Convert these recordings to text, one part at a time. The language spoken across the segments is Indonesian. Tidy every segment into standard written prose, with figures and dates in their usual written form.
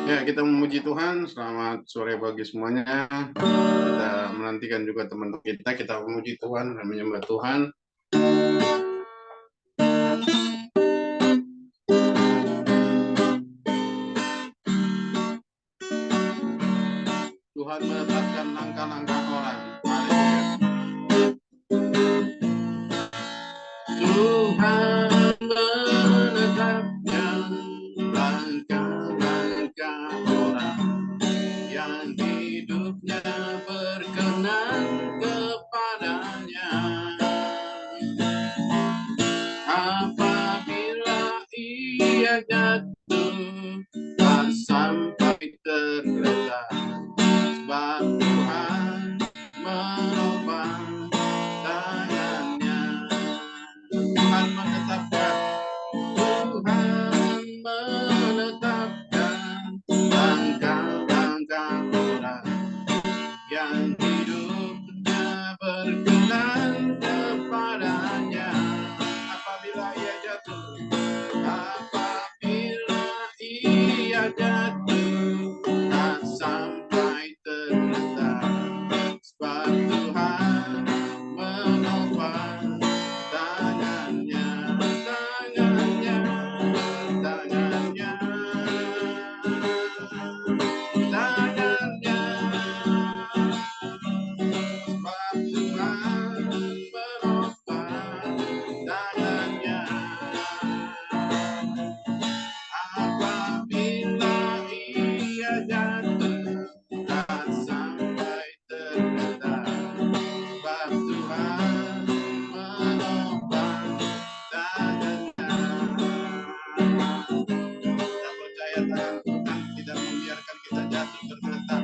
Ya, kita memuji Tuhan. Selamat sore bagi semuanya. Kita menantikan juga teman-teman kita. Kita memuji Tuhan dan menyembah Tuhan. Tuhan menetapkan langkah-langkah orang. Haleluya. Tuhan menetapkan langkah-langkah orang yang hidupnya berkenan kepadanya. Apabila ia jatuh, tak sampai tergeletak, sebab Tuhan menopang tangannya. Tuhan menetapkan langkah-langkah orang yang hidupnya berkenan kepadanya. Apabila ia jatuh, tak sampai tergeletak, sebab Tuhan menopang tangannya. Sebab Tuhan menopang tangannya. Apabila ia jatuh, tak sampai tergeletak, sebab Tuhan menopang tangannya. Kita percaya tangan Tuhan tidak membiarkan kita jatuh tergeletak.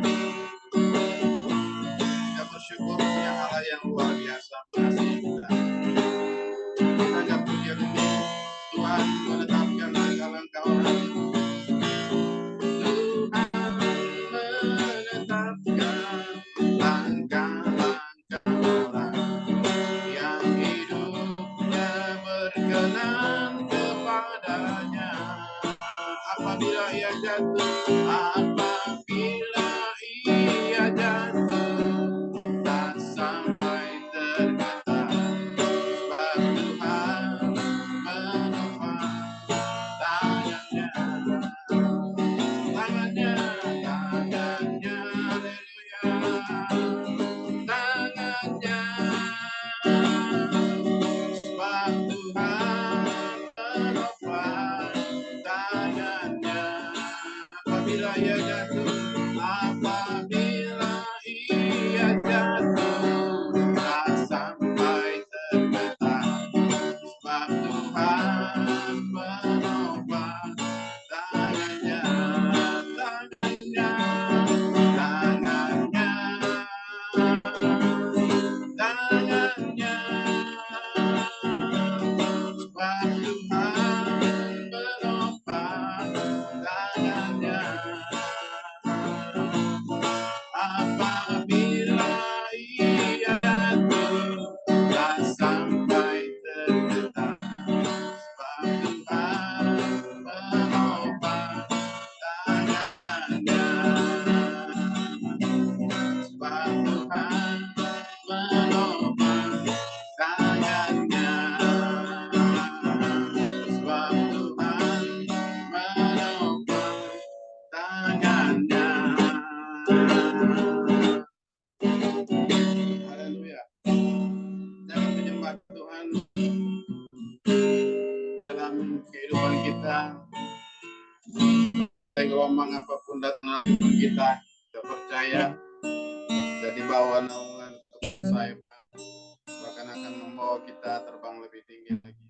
Kita bersyukur punya Allah yang luar biasa mengasihi kita. Kita anggap pujian ini, Tuhan menetapkan langkah-langkah orang. Tuhan menetapkan langkah-langkah orang yang hidupnya berkenan kepadanya. Apabila ia jatuh, tak sampai tergeletak, sebab Tuhan menopang tangannya. Tangannya, haleluya. Tangannya, sebab Tuhan menopang tangannya. Apabila ia jatuh, tak sampai tergeletak, sebab Tuhan menopang tangannya. Tangannya, sebab Tuhan menopang tangannya. Apabila ia jatuh, tak sampai tergeletak, sebab Tuhan menopang tangannya. Sebab Tuhan menopang tangannya. Sebab Tuhan menopang tangannya. Haleluya. Jangan menyembah Tuhan dalam kehidupan kita. Gelombang apapun datang kita percaya jadi bawa naungan sayap, bahkan akan membawa kita terbang lebih tinggi lagi.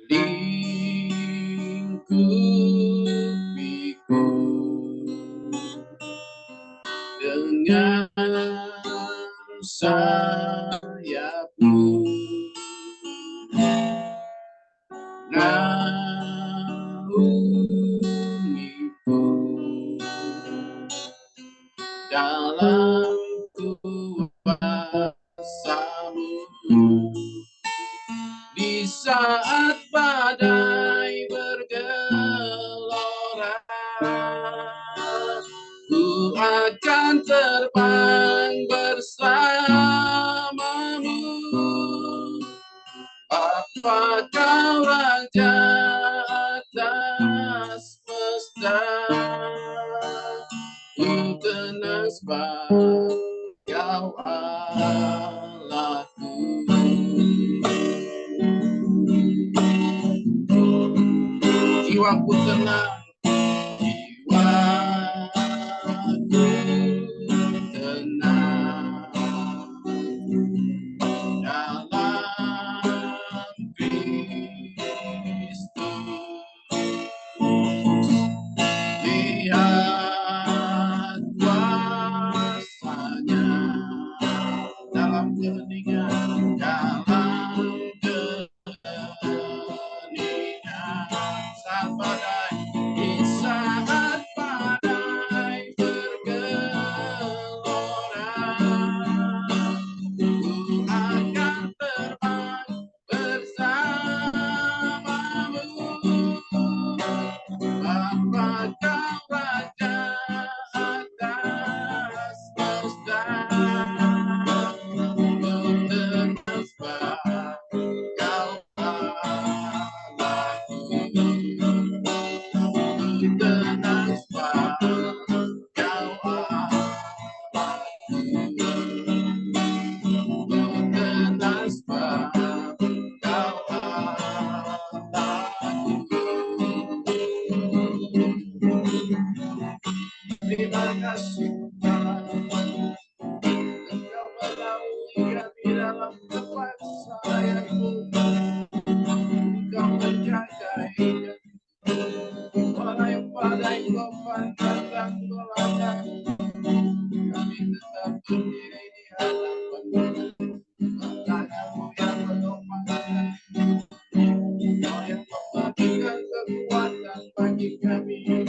Lingkupiku dengan sayapmu, naungiku dalam kuasamu. Di saat badai Kau Raja atas semesta, ku tenang sebab Kau Allahku. Jiwaku tenang, jiwaku tenang dalam Kristus. Lihat kuasanya dalam keheningan, saat badai, di saat badai bergelora, ku akan terbang bersamamu. Bapa Kau Raja atas semesta, ku tenang sebab Kau Allahku. Ku tenang sebab Kau Allahku. Ku tenang sebab Kau Allahku. Terima kasih Tuhan, Engkau melalui kami dalam kepaksaianmu, Engkau menjaga hidup orang yang pada Engkau pandang dan teladan. Kami tetap berdiri di hadapan-Mu, tangan-Mu yang menopang kami, Engkau yang membagikan kekuatan bagi kami.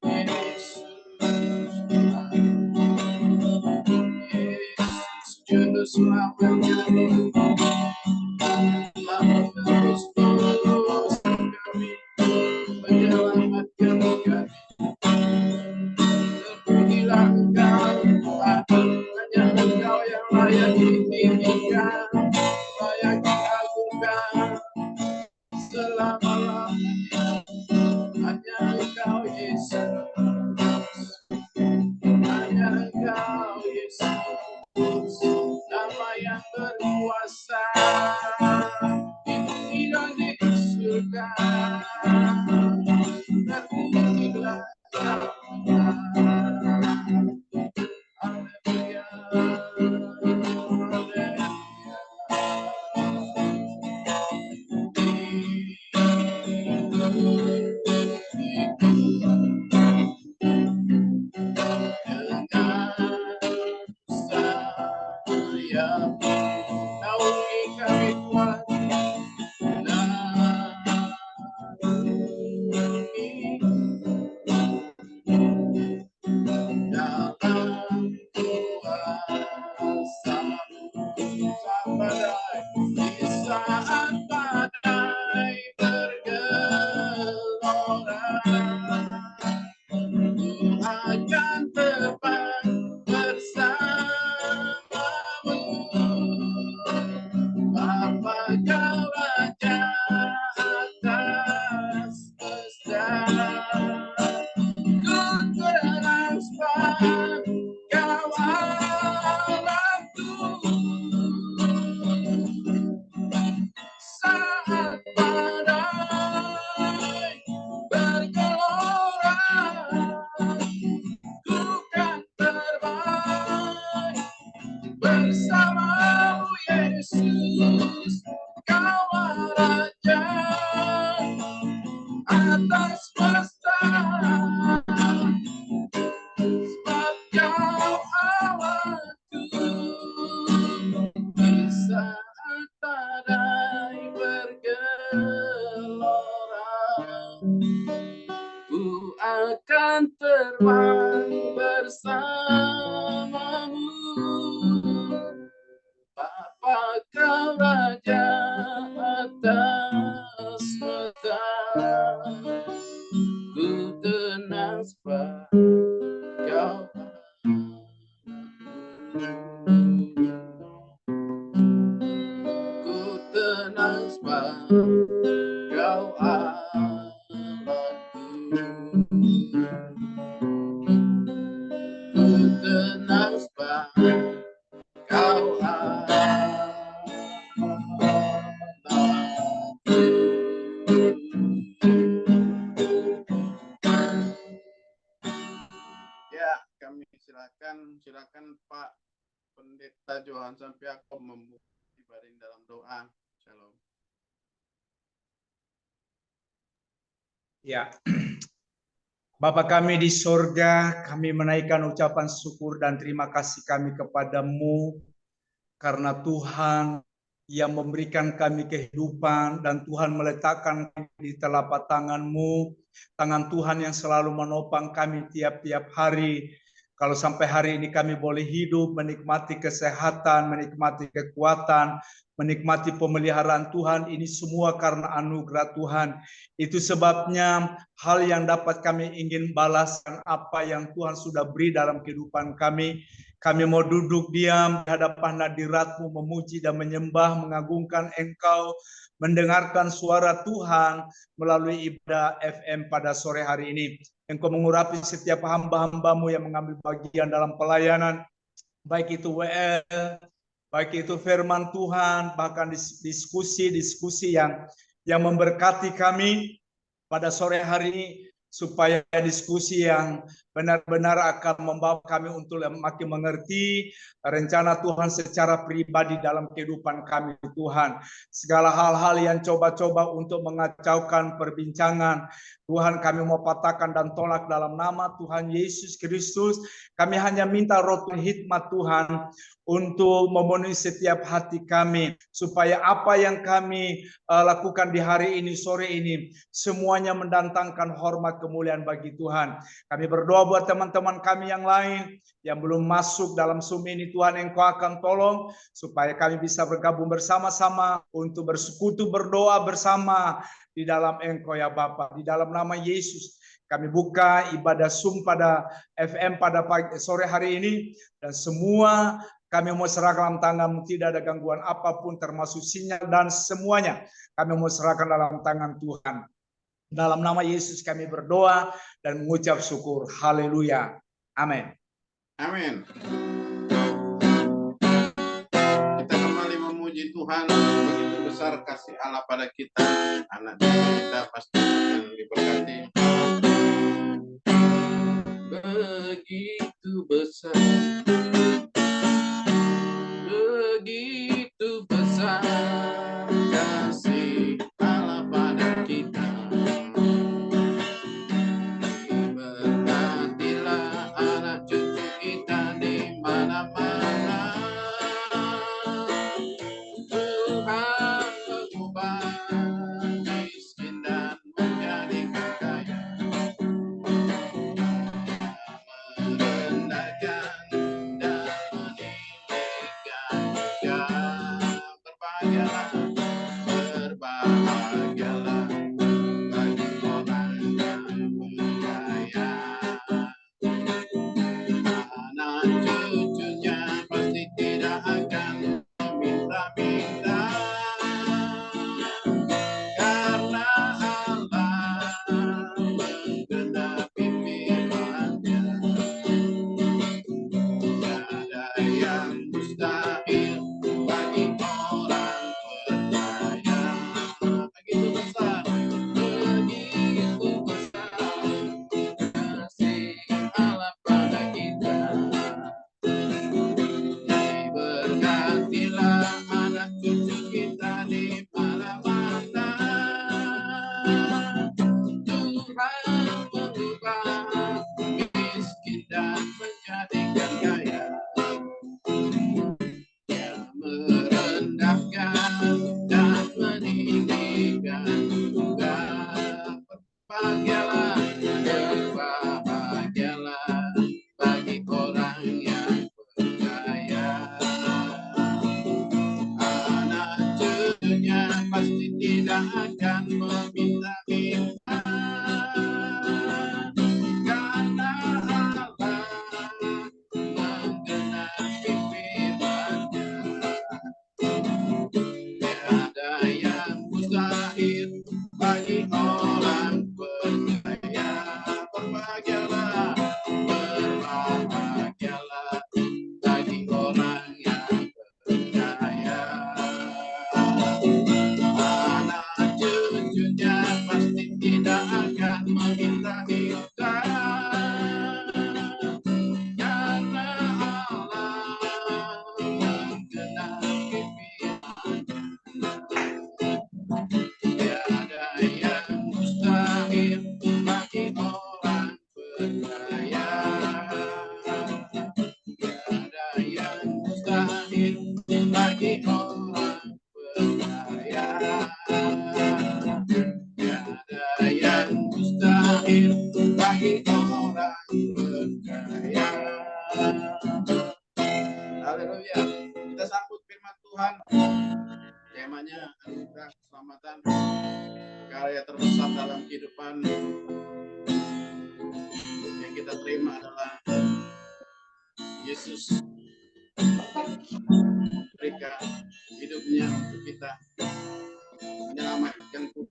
Yesus, Juru Selamatnya telah menebus dosa kami, menyelamatkan kami. Terpujilah Engkau Tuhan, hanya Engkau yang layak ditinggikan, layak diagungkan selama-lamanya. Hanya Engkau Yesus, hanya Engkau Yesus, nama yang berkuasa di bumi dan di surga. Terpujilah Tuhan. Haleluya, haleluya. Naungi kami Tuhan, dalam kuasa-Mu badai, di saat badai bergelora, ku akan terbang bersamamu. Bapa Kau Raja atas semesta, ku tenang sebab Kau Allahku. Saat badai bergelora, ku kan terbang bersamamu Yesus. Kau Raja atas semesta, sebab Kau Allahku. Di saat badai bergelora, ku akan terbang bersamamu. Bapa Kau Raja atas semesta, ku tenang sebab Kau Allahku. Ku tenang sebab doa. Ya, kami silakan Pak Pendeta Johan Sampiako membuka ibadah dalam doa. Shalom. Ya, Bapa kami di sorga, kami menaikkan ucapan syukur dan terima kasih kami kepadamu karena Tuhan yang memberikan kami kehidupan dan Tuhan meletakkan kami di telapak tangan-Mu, tangan Tuhan yang selalu menopang kami tiap-tiap hari. Kalau sampai hari ini kami boleh hidup, menikmati kesehatan, menikmati kekuatan, menikmati pemeliharaan Tuhan, ini semua karena anugerah Tuhan. Itu sebabnya hal yang dapat kami ingin balaskan apa yang Tuhan sudah beri dalam kehidupan kami. Kami mau duduk diam di hadapan hadirat-Mu, memuji dan menyembah, mengagungkan Engkau, mendengarkan suara Tuhan melalui ibadah FM pada sore hari ini. Engkau mengurapi setiap hamba-hamba-Mu yang mengambil bagian dalam pelayanan, baik itu WL, baik itu firman Tuhan, bahkan diskusi-diskusi yang memberkati kami pada sore hari ini, supaya diskusi yang benar-benar akan membawa kami untuk makin mengerti rencana Tuhan secara pribadi dalam kehidupan kami Tuhan. Segala hal-hal yang coba-coba untuk mengacaukan perbincangan, Tuhan kami mau patahkan dan tolak dalam nama Tuhan Yesus Kristus. Kami hanya minta roh hikmat Tuhan untuk memenuhi setiap hati kami, supaya apa yang kami lakukan di hari ini, sore ini, semuanya mendatangkan hormat kemuliaan bagi Tuhan. Kami berdoa buat teman-teman kami yang lain yang belum masuk dalam Zoom ini, Tuhan Engkau akan tolong supaya kami bisa bergabung bersama-sama untuk bersekutu, berdoa bersama di dalam Engkau ya Bapa. Di dalam nama Yesus kami buka ibadah Zoom pada FM pada sore hari ini, dan semua kami mau serahkan dalam tangan-Mu, tidak ada gangguan apapun termasuk sinyal dan semuanya kami mau serahkan dalam tangan Tuhan. Dalam nama Yesus kami berdoa dan mengucap syukur. Haleluya. Amin. Amin. Kita kembali memuji Tuhan. Begitu besar kasih Allah pada kita. Anak kita pasti akan diberkati. Begitu besar, begitu besar kasih Allah pada kita. Berkatilah anak cucu kita di mana-mana. Tuhan mengubah miskin dan menjadikan kaya, merendahkan dan meninggikan juga. Berbahagialah, berbahagialah bagi orang yang percaya. Anak cucunya pasti tidak akan meminta-minta, karena Allah menggenapi firman-Nya. Tiada yang mustahil bagi orang percaya. Begitu besar, begitu besar kasih Allah pada kita. Diberkatilah anak cucu kita di mana-mana. Tuhan mengubah miskin dan menjadikan kaya, Dia merendahkan dan meninggikan juga. Berbahagialah, berbahagialah bagi orang yang percaya. Anak cucunya bagi orang percaya. Tiada yang mustahil bagi orang percaya. Haleluya. Kita sambut firman Tuhan. Temanya anugerah keselamatan. Karya terbesar dalam kehidupan yang kita terima adalah Yesus berikan hidupnya untuk kita, menyelamatkan kita.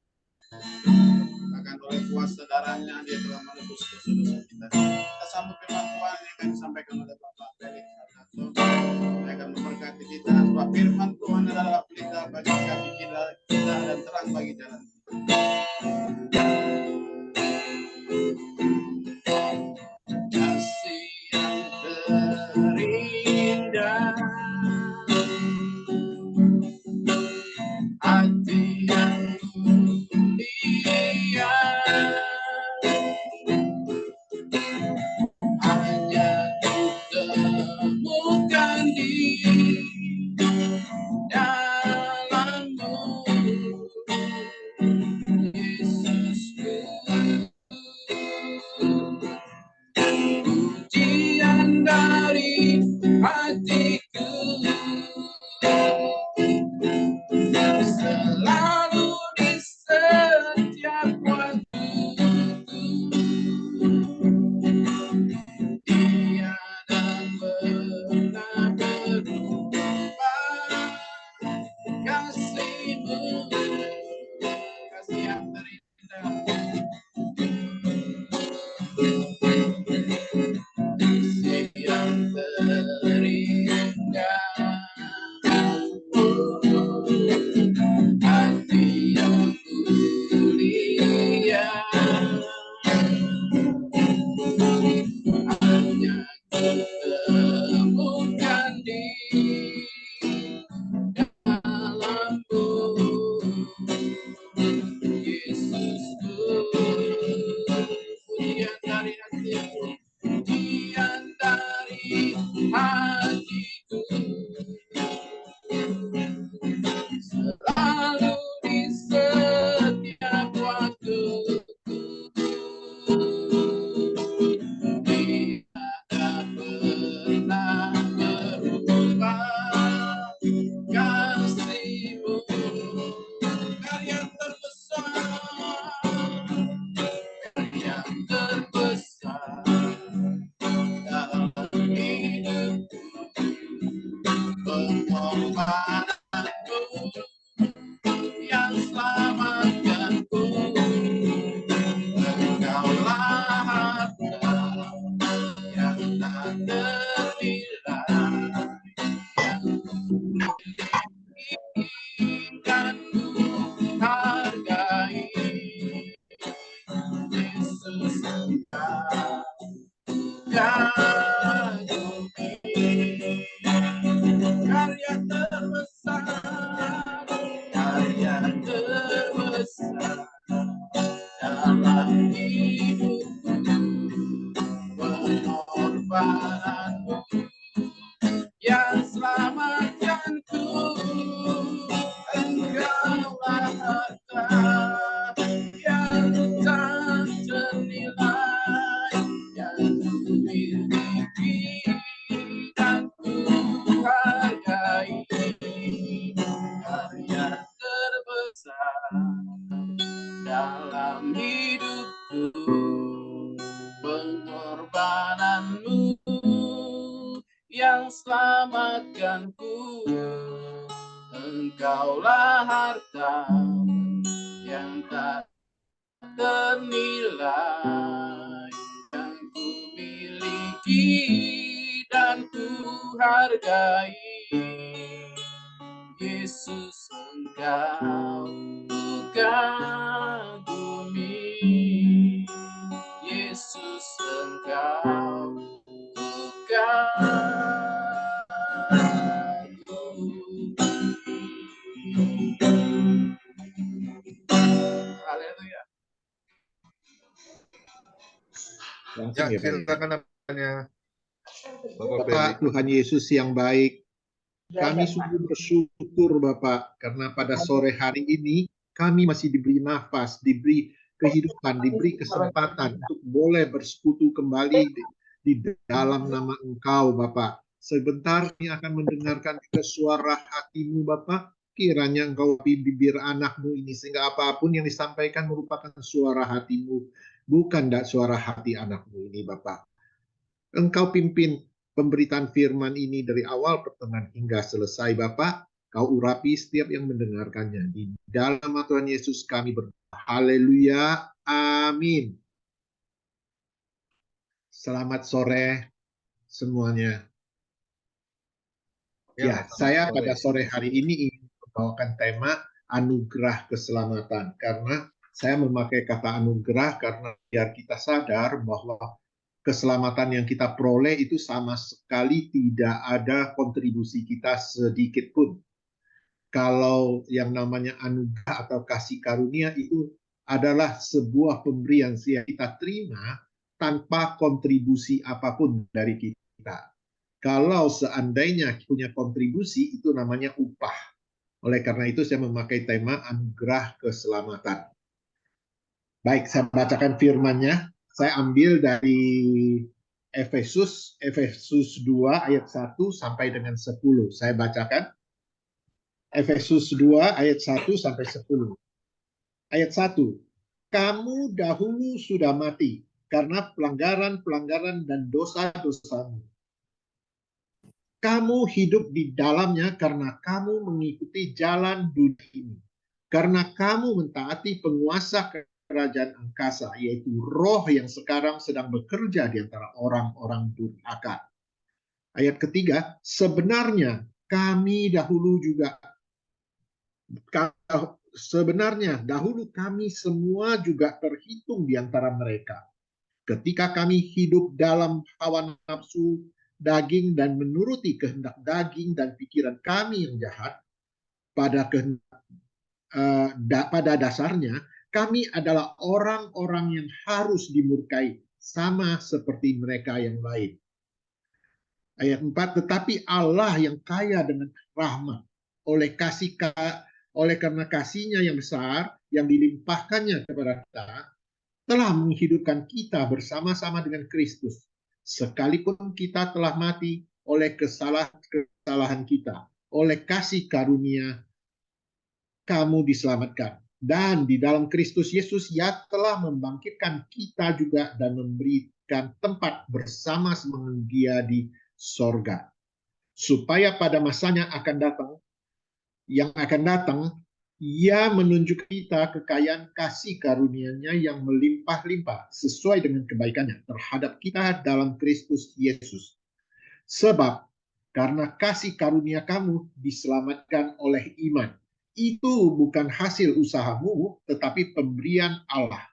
Bahkan oleh kuasa darahnya dia telah menebus dosa-dosa kita. Kita sambut firman Tuhan yang akan disampaikan oleh Bapak Felix Hartanto. Dia akan memberkati kita sebab firman Tuhan adalah pelita bagi kaki kita dan terang bagi jalan. Kasih yang terindah, hati yang mulia, hanya kutemukan di dalam-Mu, Yesusku. Pujian dari hatiku selalu di setiap waktu. Tiada pernah berubah kasih-Mu, kasih yang terindah, kasih yang terindah, hati yang mulia, hanya kutemukan di dalam-Mu, Yesusku. Pujian dari hatiku, pujian dari hatiku, selalu di setiap waktu. Tiada pernah berubah kasih-Mu, karya terbesar, karya terbesar dalam hidupku, pengorbananku yang selamatkanku. Engkaulah harta yang tak ternilai, yang dan ku hargai. Yesus, Engkau kagumi, karya terbesar dalam hidupku, pengorbananmu yang selamatkanku. Engkaulah harta yang tak ternilai, yang ku miliki dan ku hargai. Karya terbesar dalam hidupku, pengorbananmu yang selamatkanku. Engkaulah harta yang tak ternilai, yang ku miliki dan ku hargai. Yesus, Engkau ku kagumi. Yesus, Engkau ku kagumi. Haleluya. Langsung ya, Pak. Silakan namanya Bapak Bapak Tuhan Yesus yang baik, Kami sungguh bersyukur Bapak, karena pada sore hari ini kami masih diberi nafas, diberi kehidupan, diberi kesempatan untuk boleh bersekutu kembali di dalam nama Engkau Bapak. Sebentar kami akan mendengarkan juga suara hatimu Bapak. Kiranya Engkau bibir anakmu ini, sehingga apapun yang disampaikan merupakan suara hatimu, bukan suara hati anakmu ini Bapak. Engkau pimpin pemberitaan firman ini dari awal pertengahan hingga selesai Bapak. Kau urapi setiap yang mendengarkannya. Di dalam nama Tuhan Yesus kami berdoa. Haleluya. Amin. Selamat sore semuanya. Ya, saya pada sore hari ini ingin membawakan tema anugerah keselamatan. Karena saya memakai kata anugerah karena biar kita sadar bahwa keselamatan yang kita peroleh itu sama sekali tidak ada kontribusi kita sedikit pun. Kalau yang namanya anugerah atau kasih karunia itu adalah sebuah pemberian yang kita terima tanpa kontribusi apapun dari kita. Kalau seandainya punya kontribusi, itu namanya upah. Oleh karena itu saya memakai tema anugerah keselamatan. Baik, saya bacakan firman-Nya. Saya ambil dari Efesus 2 ayat 1 sampai dengan 10. Saya bacakan. Efesus 2 ayat 1 sampai 10. Ayat 1. Kamu dahulu sudah mati karena pelanggaran-pelanggaran dan dosa-dosamu. Kamu hidup di dalamnya karena kamu mengikuti jalan dunia ini. Karena kamu mentaati penguasa kerajaan angkasa, yaitu roh yang sekarang sedang bekerja di antara orang-orang durhaka. Ayat ketiga, sebenarnya kami dahulu semua juga terhitung di antara mereka. Ketika kami hidup dalam hawa nafsu daging dan menuruti kehendak daging dan pikiran kami yang jahat, pada dasarnya kami adalah orang-orang yang harus dimurkai sama seperti mereka yang lain. Ayat 4, tetapi Allah yang kaya dengan rahmat oleh karena kasih-Nya yang besar yang dilimpahkannya kepada kita, telah menghidupkan kita bersama-sama dengan Kristus, sekalipun kita telah mati oleh kesalahan kita, oleh kasih karunia kamu diselamatkan. Dan di dalam Kristus Yesus Ia telah membangkitkan kita juga dan memberikan tempat bersama-sama dengan Dia di sorga. Supaya pada masanya yang akan datang, Ia menunjuk kita kekayaan kasih karunia-Nya yang melimpah-limpah sesuai dengan kebaikan-Nya terhadap kita dalam Kristus Yesus. Sebab karena kasih karunia kamu diselamatkan oleh iman. Itu bukan hasil usahamu, tetapi pemberian Allah.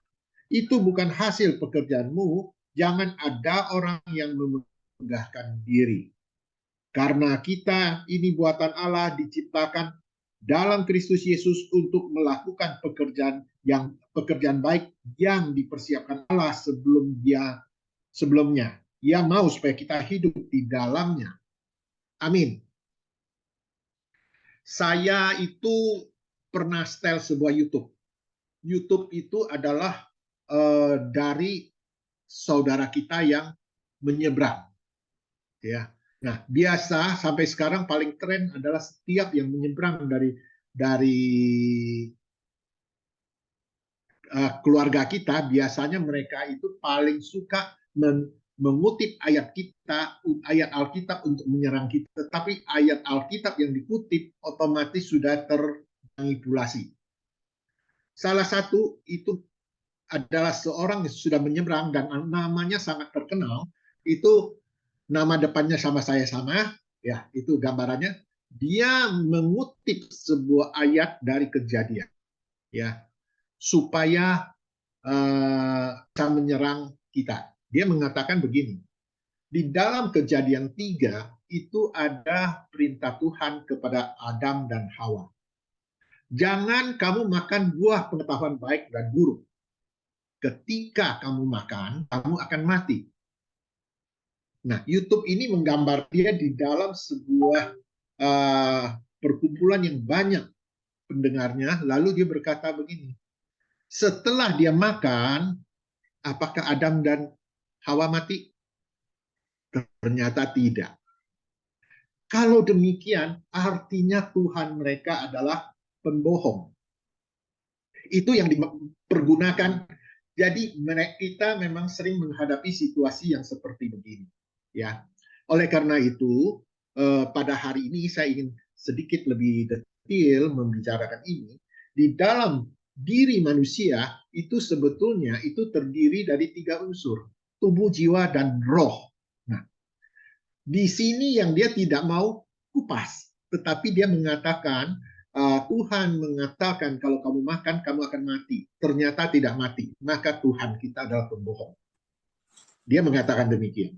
Itu bukan hasil pekerjaanmu, jangan ada orang yang memegahkan diri. Karena kita ini buatan Allah diciptakan dalam Kristus Yesus untuk melakukan pekerjaan baik yang dipersiapkan Allah sebelumnya. Ia mau supaya kita hidup di dalamnya. Amin. Saya itu pernah setel sebuah YouTube. YouTube itu adalah dari saudara kita yang menyeberang. Ya. Nah, biasa sampai sekarang paling keren adalah setiap yang menyeberang dari keluarga kita, biasanya mereka itu paling suka mengutip ayat Alkitab untuk menyerang kita, tetapi ayat Alkitab yang dikutip otomatis sudah termanipulasi. Salah satu itu adalah seorang yang sudah menyeberang dan namanya sangat terkenal, itu nama depannya sama saya sama, ya itu gambarannya. Dia mengutip sebuah ayat dari Kejadian, ya, supaya bisa menyerang kita. Dia mengatakan begini, di dalam Kejadian 3 itu ada perintah Tuhan kepada Adam dan Hawa. Jangan kamu makan buah pengetahuan baik dan buruk. Ketika kamu makan, kamu akan mati. Nah, YouTube ini menggambar dia di dalam sebuah perkumpulan yang banyak pendengarnya, lalu dia berkata begini, setelah dia makan, apakah Adam dan Hawa mati? Ternyata tidak. Kalau demikian, artinya Tuhan mereka adalah pembohong. Itu yang dipergunakan. Jadi kita memang sering menghadapi situasi yang seperti begini. Ya, oleh karena itu, pada hari ini saya ingin sedikit lebih detail membicarakan ini. Di dalam diri manusia itu sebetulnya itu terdiri dari 3 unsur, tubuh, jiwa, dan roh. Nah, di sini yang dia tidak mau kupas, tetapi dia mengatakan, Tuhan mengatakan kalau kamu makan, kamu akan mati. Ternyata tidak mati. Maka Tuhan kita adalah pembohong. Dia mengatakan demikian.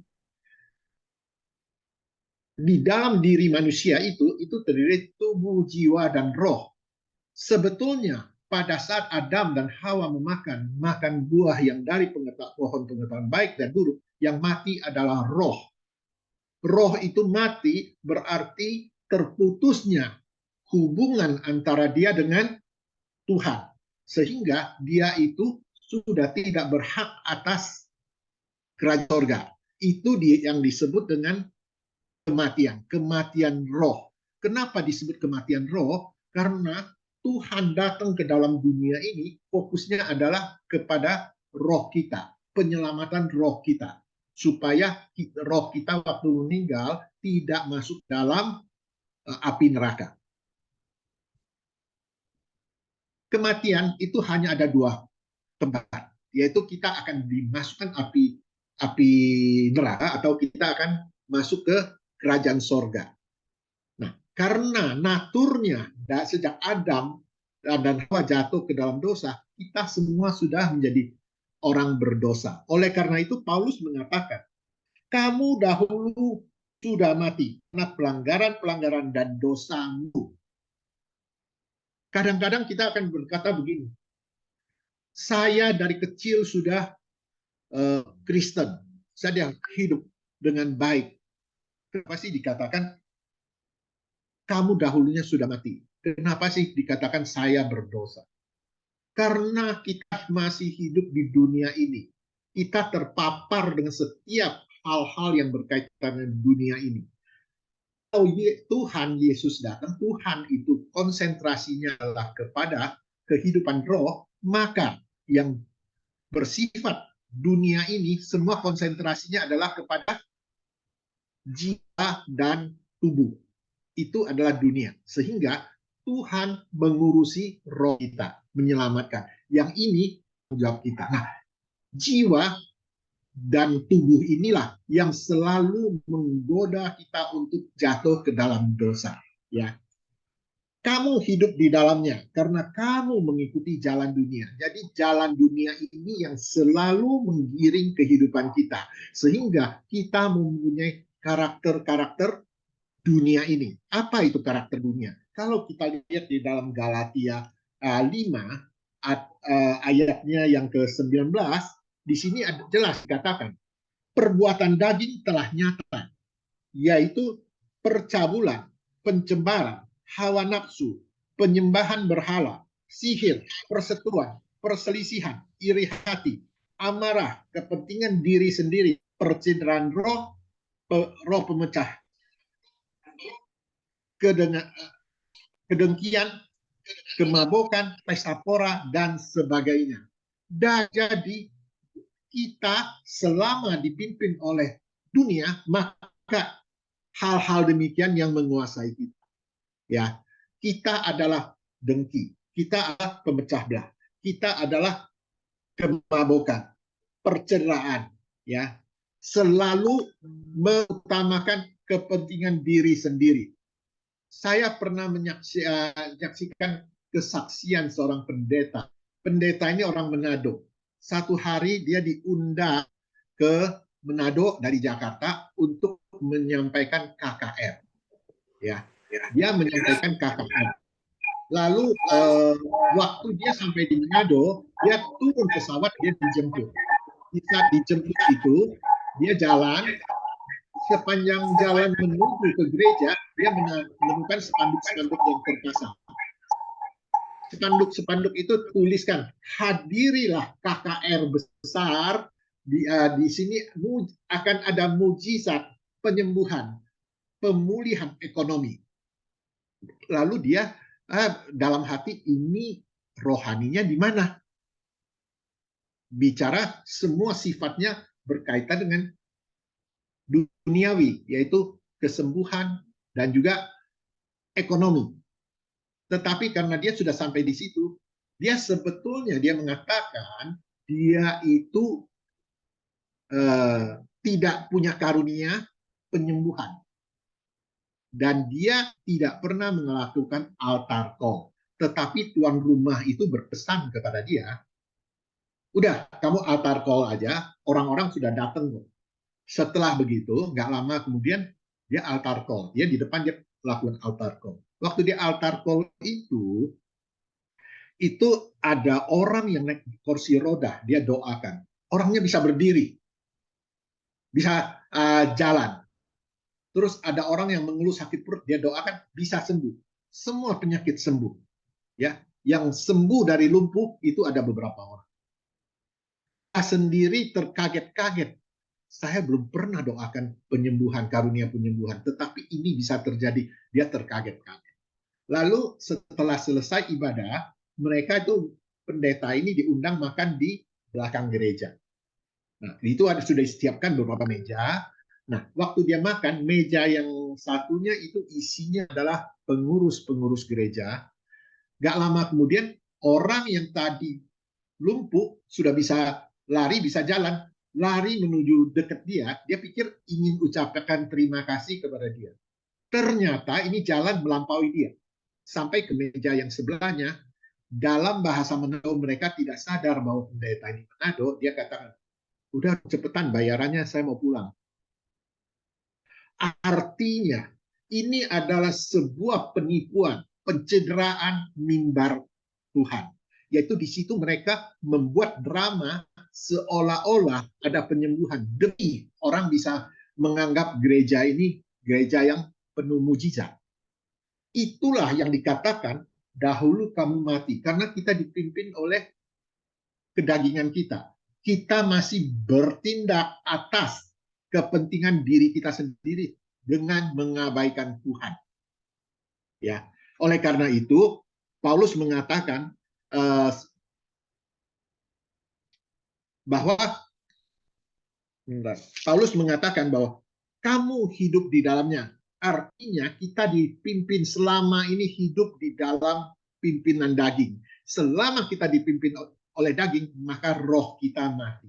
Di dalam diri manusia itu terdiri tubuh, jiwa, dan roh. Sebetulnya pada saat Adam dan Hawa makan buah yang dari pohon pengetahuan baik dan buruk, yang mati adalah roh. Roh itu mati berarti terputusnya hubungan antara dia dengan Tuhan. Sehingga dia itu sudah tidak berhak atas kerajaan surga. Itu yang disebut dengan kematian, kematian roh. Kenapa disebut kematian roh? Karena Tuhan datang ke dalam dunia ini, fokusnya adalah kepada roh kita, penyelamatan roh kita. Supaya roh kita waktu meninggal tidak masuk dalam api neraka. Kematian itu hanya ada 2 tempat, yaitu kita akan dimasukkan api neraka atau kita akan masuk ke kerajaan sorga. Nah, karena naturnya sejak Adam dan Hawa jatuh ke dalam dosa, kita semua sudah menjadi orang berdosa. Oleh karena itu Paulus mengatakan, kamu dahulu sudah mati karena pelanggaran-pelanggaran dan dosamu. Kadang-kadang kita akan berkata begini, saya dari kecil sudah Kristen, saya hidup dengan baik. Kenapa sih dikatakan kamu dahulunya sudah mati? Kenapa sih dikatakan saya berdosa? Karena kita masih hidup di dunia ini. Kita terpapar dengan setiap hal-hal yang berkaitan dengan dunia ini. Kalau Tuhan Yesus datang, Tuhan itu konsentrasinya adalah kepada kehidupan roh, maka yang bersifat dunia ini semua konsentrasinya adalah kepada jiwa dan tubuh. Itu adalah dunia. Sehingga Tuhan mengurusi roh kita, menyelamatkan. Yang ini tanggung jawab kita. Nah, jiwa dan tubuh inilah yang selalu menggoda kita untuk jatuh ke dalam dosa. Ya, kamu hidup di dalamnya karena kamu mengikuti jalan dunia. Jadi jalan dunia ini yang selalu menggiring kehidupan kita. Sehingga kita mempunyai karakter-karakter dunia ini. Apa itu karakter dunia? Kalau kita lihat di dalam Galatia 5, ayatnya yang ke-19, di sini jelas dikatakan, perbuatan daging telah nyata, yaitu percabulan, pencembaran, hawa nafsu, penyembahan berhala, sihir, perseteruan, perselisihan, iri hati, amarah, kepentingan diri sendiri, percintaan roh, roh pemecah, kedengkian, kemabukan, pesta pora, dan sebagainya. Dan jadi kita selama dipimpin oleh dunia, maka hal-hal demikian yang menguasai kita. Ya, kita adalah dengki, kita adalah pemecah belah, kita adalah kemabukan, perceraian, ya, selalu mengutamakan kepentingan diri sendiri. Saya pernah menyaksikan kesaksian seorang pendeta. Pendeta ini orang Manado. Satu hari dia diundang ke Manado dari Jakarta untuk menyampaikan KKR. Ya, dia menyampaikan KKR. Lalu waktu dia sampai di Manado, dia turun pesawat, dia dijemput. Di saat dijemput itu, dia jalan sepanjang jalan menuju ke gereja, dia menemukan spanduk-spanduk yang terpasang. Spanduk-spanduk itu tuliskan, hadirilah KKR besar, di sini akan ada mujizat penyembuhan, pemulihan ekonomi. Lalu dia dalam hati, ini rohaninya di mana? Bicara semua sifatnya berkaitan dengan duniawi, yaitu kesembuhan dan juga ekonomi. Tetapi karena dia sudah sampai di situ, dia sebetulnya dia mengatakan dia itu tidak punya karunia penyembuhan. Dan dia tidak pernah melakukan altar call. Tetapi tuan rumah itu berpesan kepada dia, udah kamu altar call aja, orang-orang sudah datang. Setelah begitu, nggak lama kemudian dia altar call. Dia di depan dia lakukan altar call. Waktu dia altar call itu ada orang yang naik kursi roda, dia doakan. Orangnya bisa berdiri, bisa jalan. Terus ada orang yang mengeluh sakit perut, dia doakan bisa sembuh. Semua penyakit sembuh. Ya, yang sembuh dari lumpuh itu ada beberapa orang. Saya sendiri terkaget-kaget. Saya belum pernah doakan penyembuhan, karunia penyembuhan, tetapi ini bisa terjadi. Dia terkaget-kaget. Lalu setelah selesai ibadah, mereka itu pendeta ini diundang makan di belakang gereja. Nah, itu sudah disiapkan beberapa meja. Nah, waktu dia makan, meja yang satunya itu isinya adalah pengurus-pengurus gereja. Gak lama kemudian, orang yang tadi lumpuh, sudah bisa lari, bisa jalan, lari menuju dekat dia pikir ingin ucapkan terima kasih kepada dia. Ternyata ini jalan melampaui dia. Sampai ke meja yang sebelahnya, dalam bahasa Manado mereka tidak sadar bahwa pendeta ini Manado, dia katakan, udah cepetan bayarannya, saya mau pulang. Artinya, ini adalah sebuah penipuan, pencederaan mimbar Tuhan. Yaitu di situ mereka membuat drama seolah-olah ada penyembuhan demi orang bisa menganggap gereja ini gereja yang penuh mujizat. Itulah yang dikatakan dahulu kamu mati karena kita dipimpin oleh kedagingan kita. Kita masih bertindak atas kepentingan diri kita sendiri dengan mengabaikan Tuhan. Ya, oleh karena itu Paulus mengatakan bahwa kamu hidup di dalamnya. Artinya kita dipimpin selama ini hidup di dalam pimpinan daging. Selama kita dipimpin oleh daging, maka roh kita mati.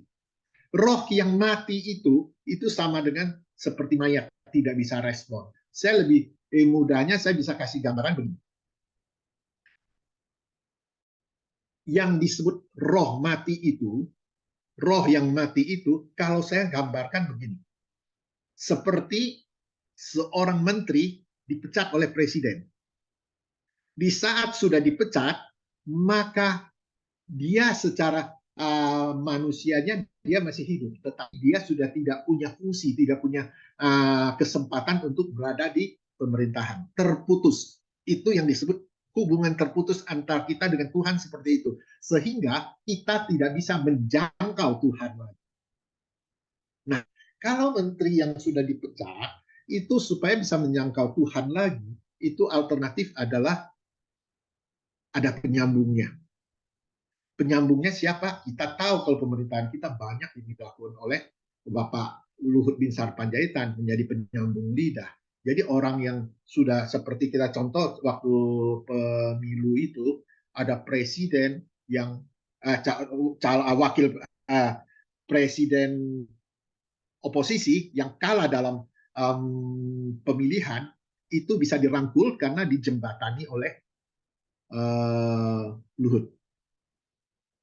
Roh yang mati itu sama dengan seperti mayat, tidak bisa respon. Saya lebih mudahnya saya bisa kasih gambaran begini. Yang disebut roh mati itu, roh yang mati itu, kalau saya gambarkan begini. Seperti seorang menteri dipecat oleh presiden. Di saat sudah dipecat, maka dia secara manusianya dia masih hidup, tetapi dia sudah tidak punya fungsi, tidak punya kesempatan untuk berada di pemerintahan. Terputus. Itu yang disebut hubungan terputus antara kita dengan Tuhan seperti itu. Sehingga kita tidak bisa menjangkau Tuhan lagi. Nah, kalau menteri yang sudah dipecat, itu supaya bisa menjangkau Tuhan lagi, itu alternatif adalah ada penyambungnya. Penyambungnya siapa? Kita tahu kalau pemerintahan kita banyak yang dilakukan oleh Bapak Luhut Bin Sarpanjaitan menjadi penyambung lidah. Jadi orang yang sudah seperti kita contoh waktu pemilu itu ada presiden yang wakil presiden oposisi yang kalah dalam pemilihan itu bisa dirangkul karena dijembatani oleh Luhut.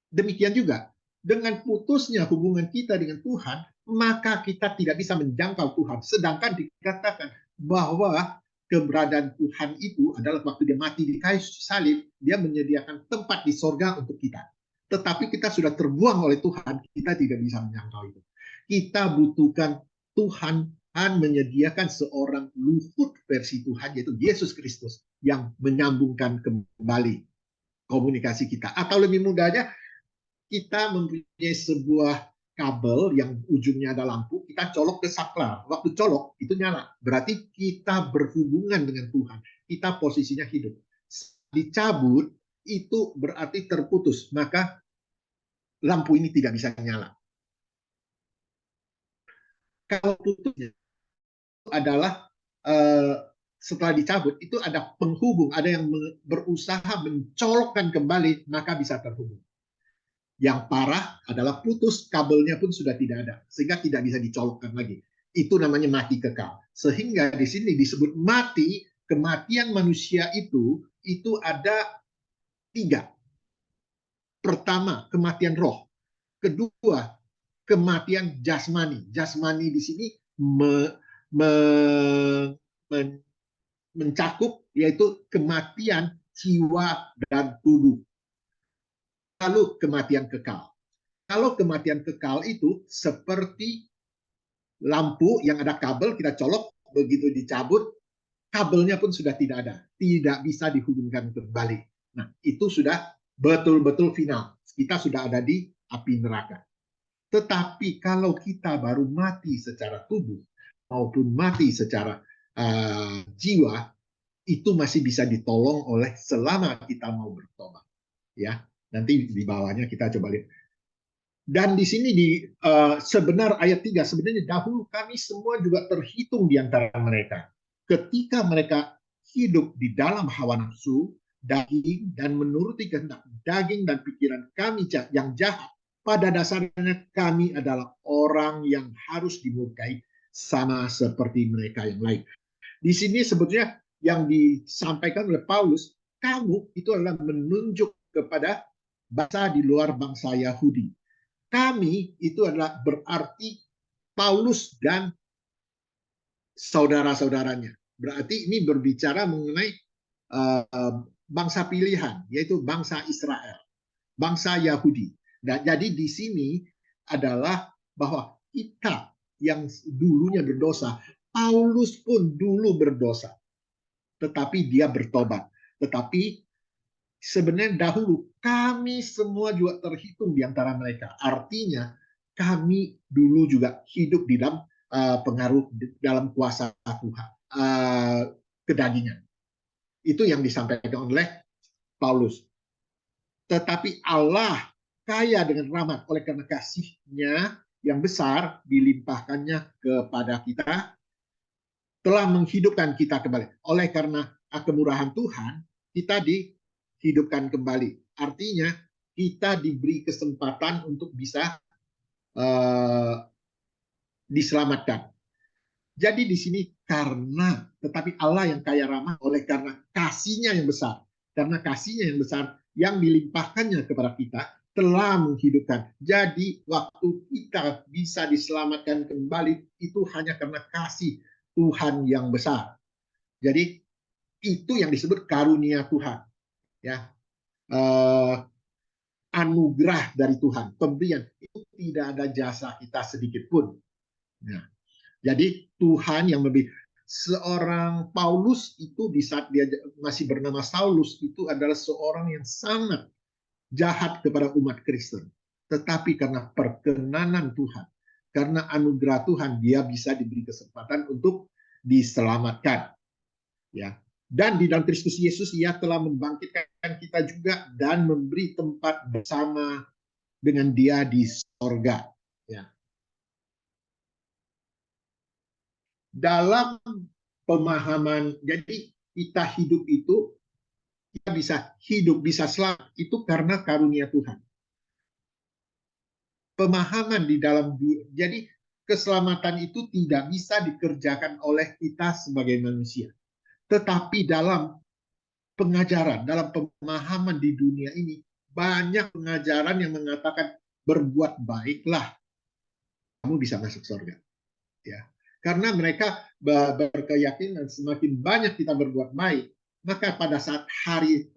Demikian juga dengan putusnya hubungan kita dengan Tuhan, maka kita tidak bisa menjangkau Tuhan. Sedangkan dikatakan bahwa keberadaan Tuhan itu adalah waktu dia mati di kayu salib, dia menyediakan tempat di sorga untuk kita. Tetapi kita sudah terbuang oleh Tuhan, kita tidak bisa menjangkau itu. Kita butuhkan Tuhan Tuhan menyediakan seorang Luhut versi Tuhan, yaitu Yesus Kristus, yang menyambungkan kembali komunikasi kita. Atau lebih mudahnya, kita mempunyai sebuah kabel yang ujungnya ada lampu, kita colok ke saklar. Waktu colok, itu nyala. Berarti kita berhubungan dengan Tuhan. Kita posisinya hidup. Dicabut, itu berarti terputus. Maka lampu ini tidak bisa nyala. Kalau putusnya adalah setelah dicabut, itu ada penghubung, ada yang berusaha mencolokkan kembali, maka bisa terhubung. Yang parah adalah putus, kabelnya pun sudah tidak ada, sehingga tidak bisa dicolokkan lagi. Itu namanya mati kekal. Sehingga di sini disebut mati, kematian manusia itu ada 3. Pertama, kematian roh. Kedua, kematian jasmani. Jasmani di sini mencakup yaitu kematian jiwa dan tubuh. Lalu kematian kekal. Kalau kematian kekal itu seperti lampu yang ada kabel, kita colok, begitu dicabut, kabelnya pun sudah tidak ada. Tidak bisa dihubungkan kembali. Nah, itu sudah betul-betul final. Kita sudah ada di api neraka. Tetapi kalau kita baru mati secara tubuh, maupun mati secara jiwa, itu masih bisa ditolong oleh selama kita mau bertobat. Ya, nanti di bawahnya kita coba lihat. Dan di sini sebenar ayat 3, sebenarnya dahulu kami semua juga terhitung di antara mereka. Ketika mereka hidup di dalam hawa nafsu, daging, dan menuruti kehendak daging dan pikiran kami yang jahat, pada dasarnya kami adalah orang yang harus dimurkai sama seperti mereka yang lain. Di sini sebetulnya yang disampaikan oleh Paulus, kamu itu adalah menunjuk kepada bangsa di luar bangsa Yahudi. Kami itu adalah berarti Paulus dan saudara-saudaranya. Berarti ini berbicara mengenai bangsa pilihan, yaitu bangsa Israel, bangsa Yahudi. Nah, jadi di sini adalah bahwa kita yang dulunya berdosa, Paulus pun dulu berdosa, tetapi dia bertobat. Tetapi sebenarnya dahulu kami semua juga terhitung di antara mereka. Artinya kami dulu juga hidup di dalam pengaruh dalam kuasa Tuhan, kedagingan. Itu yang disampaikan oleh Paulus. Tetapi Allah kaya dengan rahmat, oleh karena kasih-Nya yang besar dilimpahkannya kepada kita, telah menghidupkan kita kembali. Oleh karena kemurahan Tuhan, kita dihidupkan kembali. Artinya kita diberi kesempatan untuk bisa diselamatkan. Jadi di sini karena, tetapi Allah yang kaya rahmat, oleh karena kasih-Nya yang besar, karena kasih-Nya yang besar yang dilimpahkannya kepada kita, telah menghidupkan. Jadi waktu kita bisa diselamatkan kembali itu hanya karena kasih Tuhan yang besar. Jadi itu yang disebut karunia Tuhan, ya, anugerah dari Tuhan, pemberian. Itu tidak ada jasa kita sedikit pun. Nah, jadi Tuhan yang lebih. Seorang Paulus itu di saat dia masih bernama Saulus itu adalah seorang yang sangat jahat kepada umat Kristen. Tetapi karena perkenanan Tuhan, karena anugerah Tuhan, dia bisa diberi kesempatan untuk diselamatkan. Ya. Dan di dalam Kristus Yesus ia telah membangkitkan kita juga dan memberi tempat bersama dengan dia di sorga. Ya. Dalam pemahaman, jadi kita hidup itu, kita bisa hidup, bisa selamat, itu karena karunia Tuhan. Pemahaman di dalam, jadi keselamatan itu tidak bisa dikerjakan oleh kita sebagai manusia. Tetapi dalam pengajaran, dalam pemahaman di dunia ini, banyak pengajaran yang mengatakan berbuat baiklah, kamu bisa masuk surga. Ya. Karena mereka berkeyakinan semakin banyak kita berbuat baik, maka pada saat hari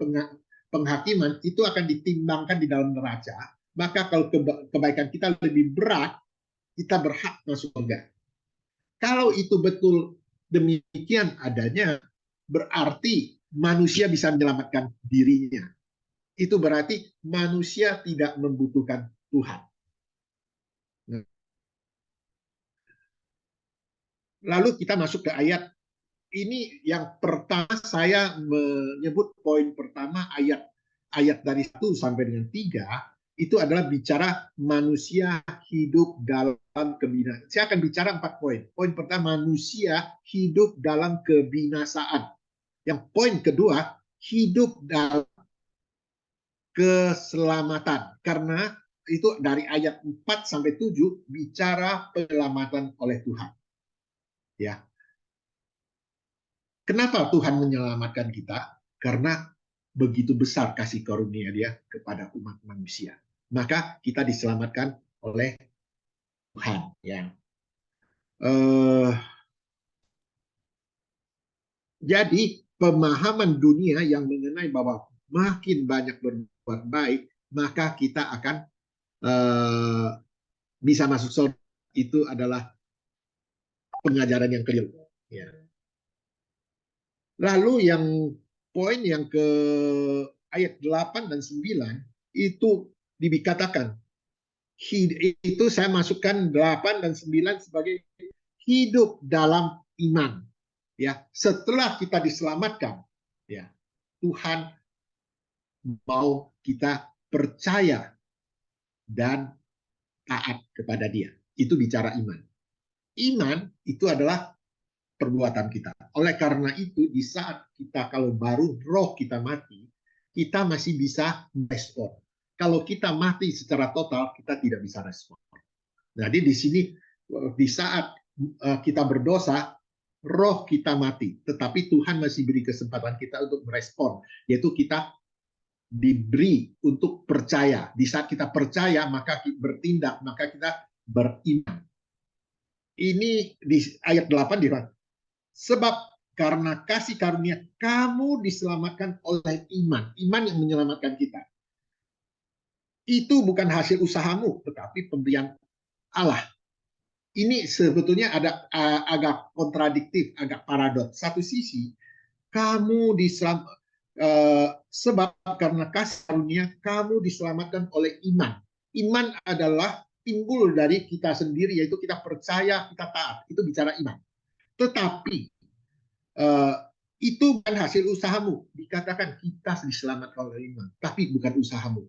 penghakiman itu akan ditimbangkan di dalam neraca. Maka kalau kebaikan kita lebih berat, kita berhak masuk surga. Kalau itu betul demikian adanya, berarti manusia bisa menyelamatkan dirinya. Itu berarti manusia tidak membutuhkan Tuhan. Lalu kita masuk ke ayat ini yang pertama, saya menyebut poin pertama ayat dari 1 sampai dengan 3 itu adalah bicara manusia hidup dalam kebinasaan. Saya akan bicara 4 poin. Poin pertama, manusia hidup dalam kebinasaan. Yang poin kedua, hidup dalam keselamatan. Karena itu dari ayat 4 sampai 7 bicara penyelamatan oleh Tuhan. Ya. Kenapa Tuhan menyelamatkan kita? Karena begitu besar kasih karunia Dia kepada umat manusia. Maka kita diselamatkan oleh Tuhan. Ya. Jadi pemahaman dunia yang mengenai bahwa makin banyak berbuat baik, maka kita akan bisa masuk surga, itu adalah pengajaran yang keliru. Ya. Lalu yang poin yang ke ayat 8 dan 9 itu dikatakan, itu saya masukkan 8 dan 9 sebagai hidup dalam iman. Ya, setelah kita diselamatkan, ya, Tuhan mau kita percaya dan taat kepada Dia. Itu bicara iman. Iman itu adalah perbuatan kita. Oleh karena itu, di saat kita kalau baru roh kita mati, kita masih bisa respon. Kalau kita mati secara total, kita tidak bisa respon. Jadi di sini, di saat kita berdosa, roh kita mati. Tetapi Tuhan masih beri kesempatan kita untuk merespon, yaitu kita diberi untuk percaya. Di saat kita percaya, maka kita bertindak, maka kita beriman. Ini di ayat 8 dikatakan, sebab karena kasih karunia kamu diselamatkan oleh iman. Iman yang menyelamatkan kita. Itu bukan hasil usahamu, tetapi pemberian Allah. Ini sebetulnya ada agak kontradiktif, agak paradoks. Satu sisi, kamu diselamatkan sebab karena kasih karunia kamu diselamatkan oleh iman. Iman adalah timbul dari kita sendiri, yaitu kita percaya, kita taat. Itu bicara iman. Tetapi itu bukan hasil usahamu. Dikatakan kita diselamatkan oleh iman, tapi bukan usahamu.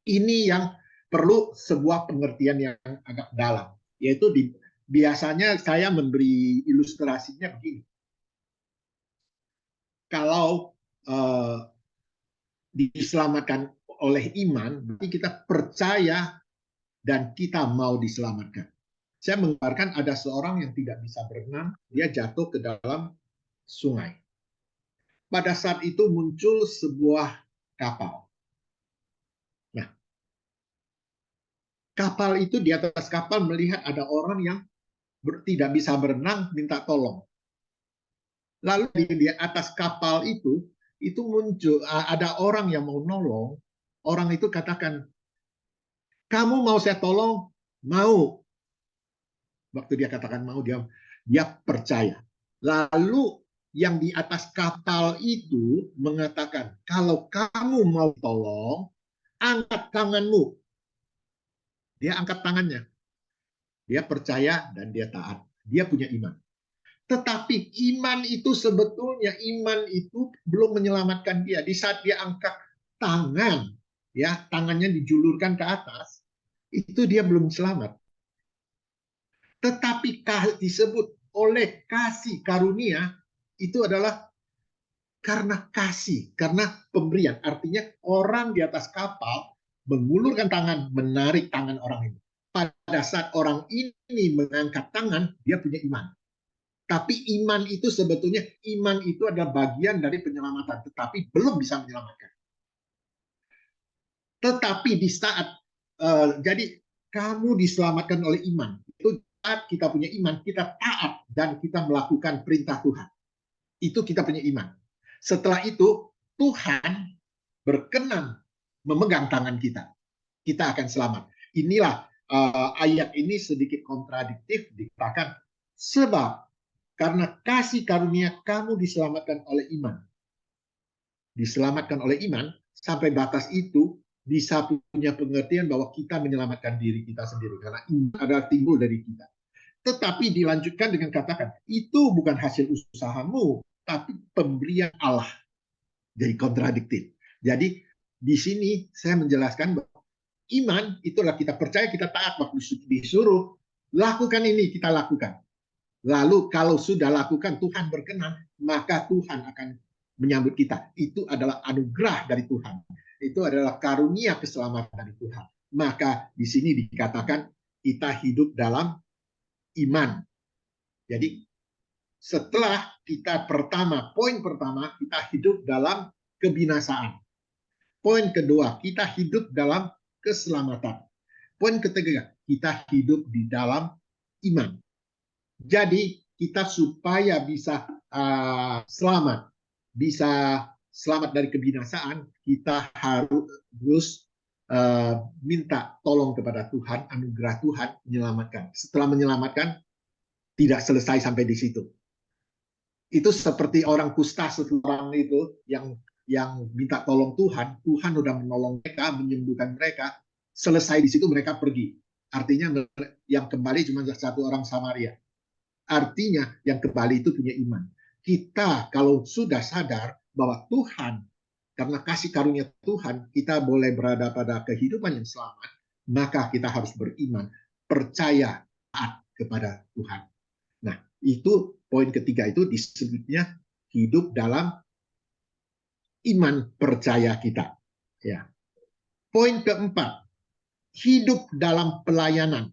Ini yang perlu sebuah pengertian yang agak dalam, yaitu biasanya saya memberi ilustrasinya begini. Kalau diselamatkan oleh iman, berarti kita percaya dan kita mau diselamatkan. Saya menggambarkan ada seorang yang tidak bisa berenang, dia jatuh ke dalam sungai. Pada saat itu muncul sebuah kapal. Nah, kapal itu, di atas kapal melihat ada orang yang tidak bisa berenang, minta tolong. Lalu di atas kapal itu muncul ada orang yang mau nolong. Orang itu katakan, kamu mau saya tolong? Mau. Waktu dia katakan mau, dia percaya. Lalu yang di atas kapal itu mengatakan, kalau kamu mau tolong, angkat tanganmu. Dia angkat tangannya. Dia percaya dan dia taat. Dia punya iman. Tetapi iman itu sebetulnya, iman itu belum menyelamatkan dia. Di saat dia angkat tangan, ya, tangannya dijulurkan ke atas, itu dia belum selamat. Tetapi disebut oleh kasih karunia, itu adalah karena kasih, karena pemberian. Artinya orang di atas kapal mengulurkan tangan, menarik tangan orang ini. Pada saat orang ini mengangkat tangan, dia punya iman. Tapi iman itu sebetulnya, iman itu adalah bagian dari penyelamatan, tetapi belum bisa menyelamatkan. Tetapi di saat, jadi kamu diselamatkan oleh iman. Itu saat kita punya iman, kita taat dan kita melakukan perintah Tuhan. Itu kita punya iman. Setelah itu, Tuhan berkenan memegang tangan kita. Kita akan selamat. Inilah ayat ini sedikit kontradiktif, dikatakan Sebab karena kasih karunia kamu diselamatkan oleh iman. Diselamatkan oleh iman, sampai batas itu bisa punya pengertian bahwa kita menyelamatkan diri kita sendiri. Karena iman adalah timbul dari kita. Tetapi dilanjutkan dengan katakan, itu bukan hasil usahamu, tapi pemberian Allah. Jadi kontradiktif. Jadi di sini saya menjelaskan bahwa iman itulah kita percaya, kita taat, waktu disuruh lakukan ini kita lakukan. Lalu kalau sudah lakukan Tuhan berkenan, maka Tuhan akan menyambut kita. Itu adalah anugerah dari Tuhan. Itu adalah karunia keselamatan dari Tuhan. Maka di sini dikatakan kita hidup dalam iman. Jadi setelah kita poin pertama kita hidup dalam kebinasaan. Poin kedua, kita hidup dalam keselamatan. Poin ketiga, kita hidup di dalam iman. Jadi kita supaya bisa selamat, bisa selamat dari kebinasaan, kita harus minta tolong kepada Tuhan, anugerah Tuhan menyelamatkan. Setelah menyelamatkan, tidak selesai sampai di situ. Itu seperti orang kusta seorang itu yang minta tolong Tuhan, Tuhan sudah menolong mereka, menyembuhkan mereka, selesai di situ mereka pergi. Artinya yang kembali cuma satu orang Samaria. Artinya yang kembali itu punya iman. Kita kalau sudah sadar bahwa Tuhan, karena kasih karunia Tuhan, kita boleh berada pada kehidupan yang selamat, maka kita harus beriman, percaya, taat kepada Tuhan. Nah, itu poin ketiga itu disebutnya hidup dalam iman percaya kita. Ya. Poin keempat, hidup dalam pelayanan.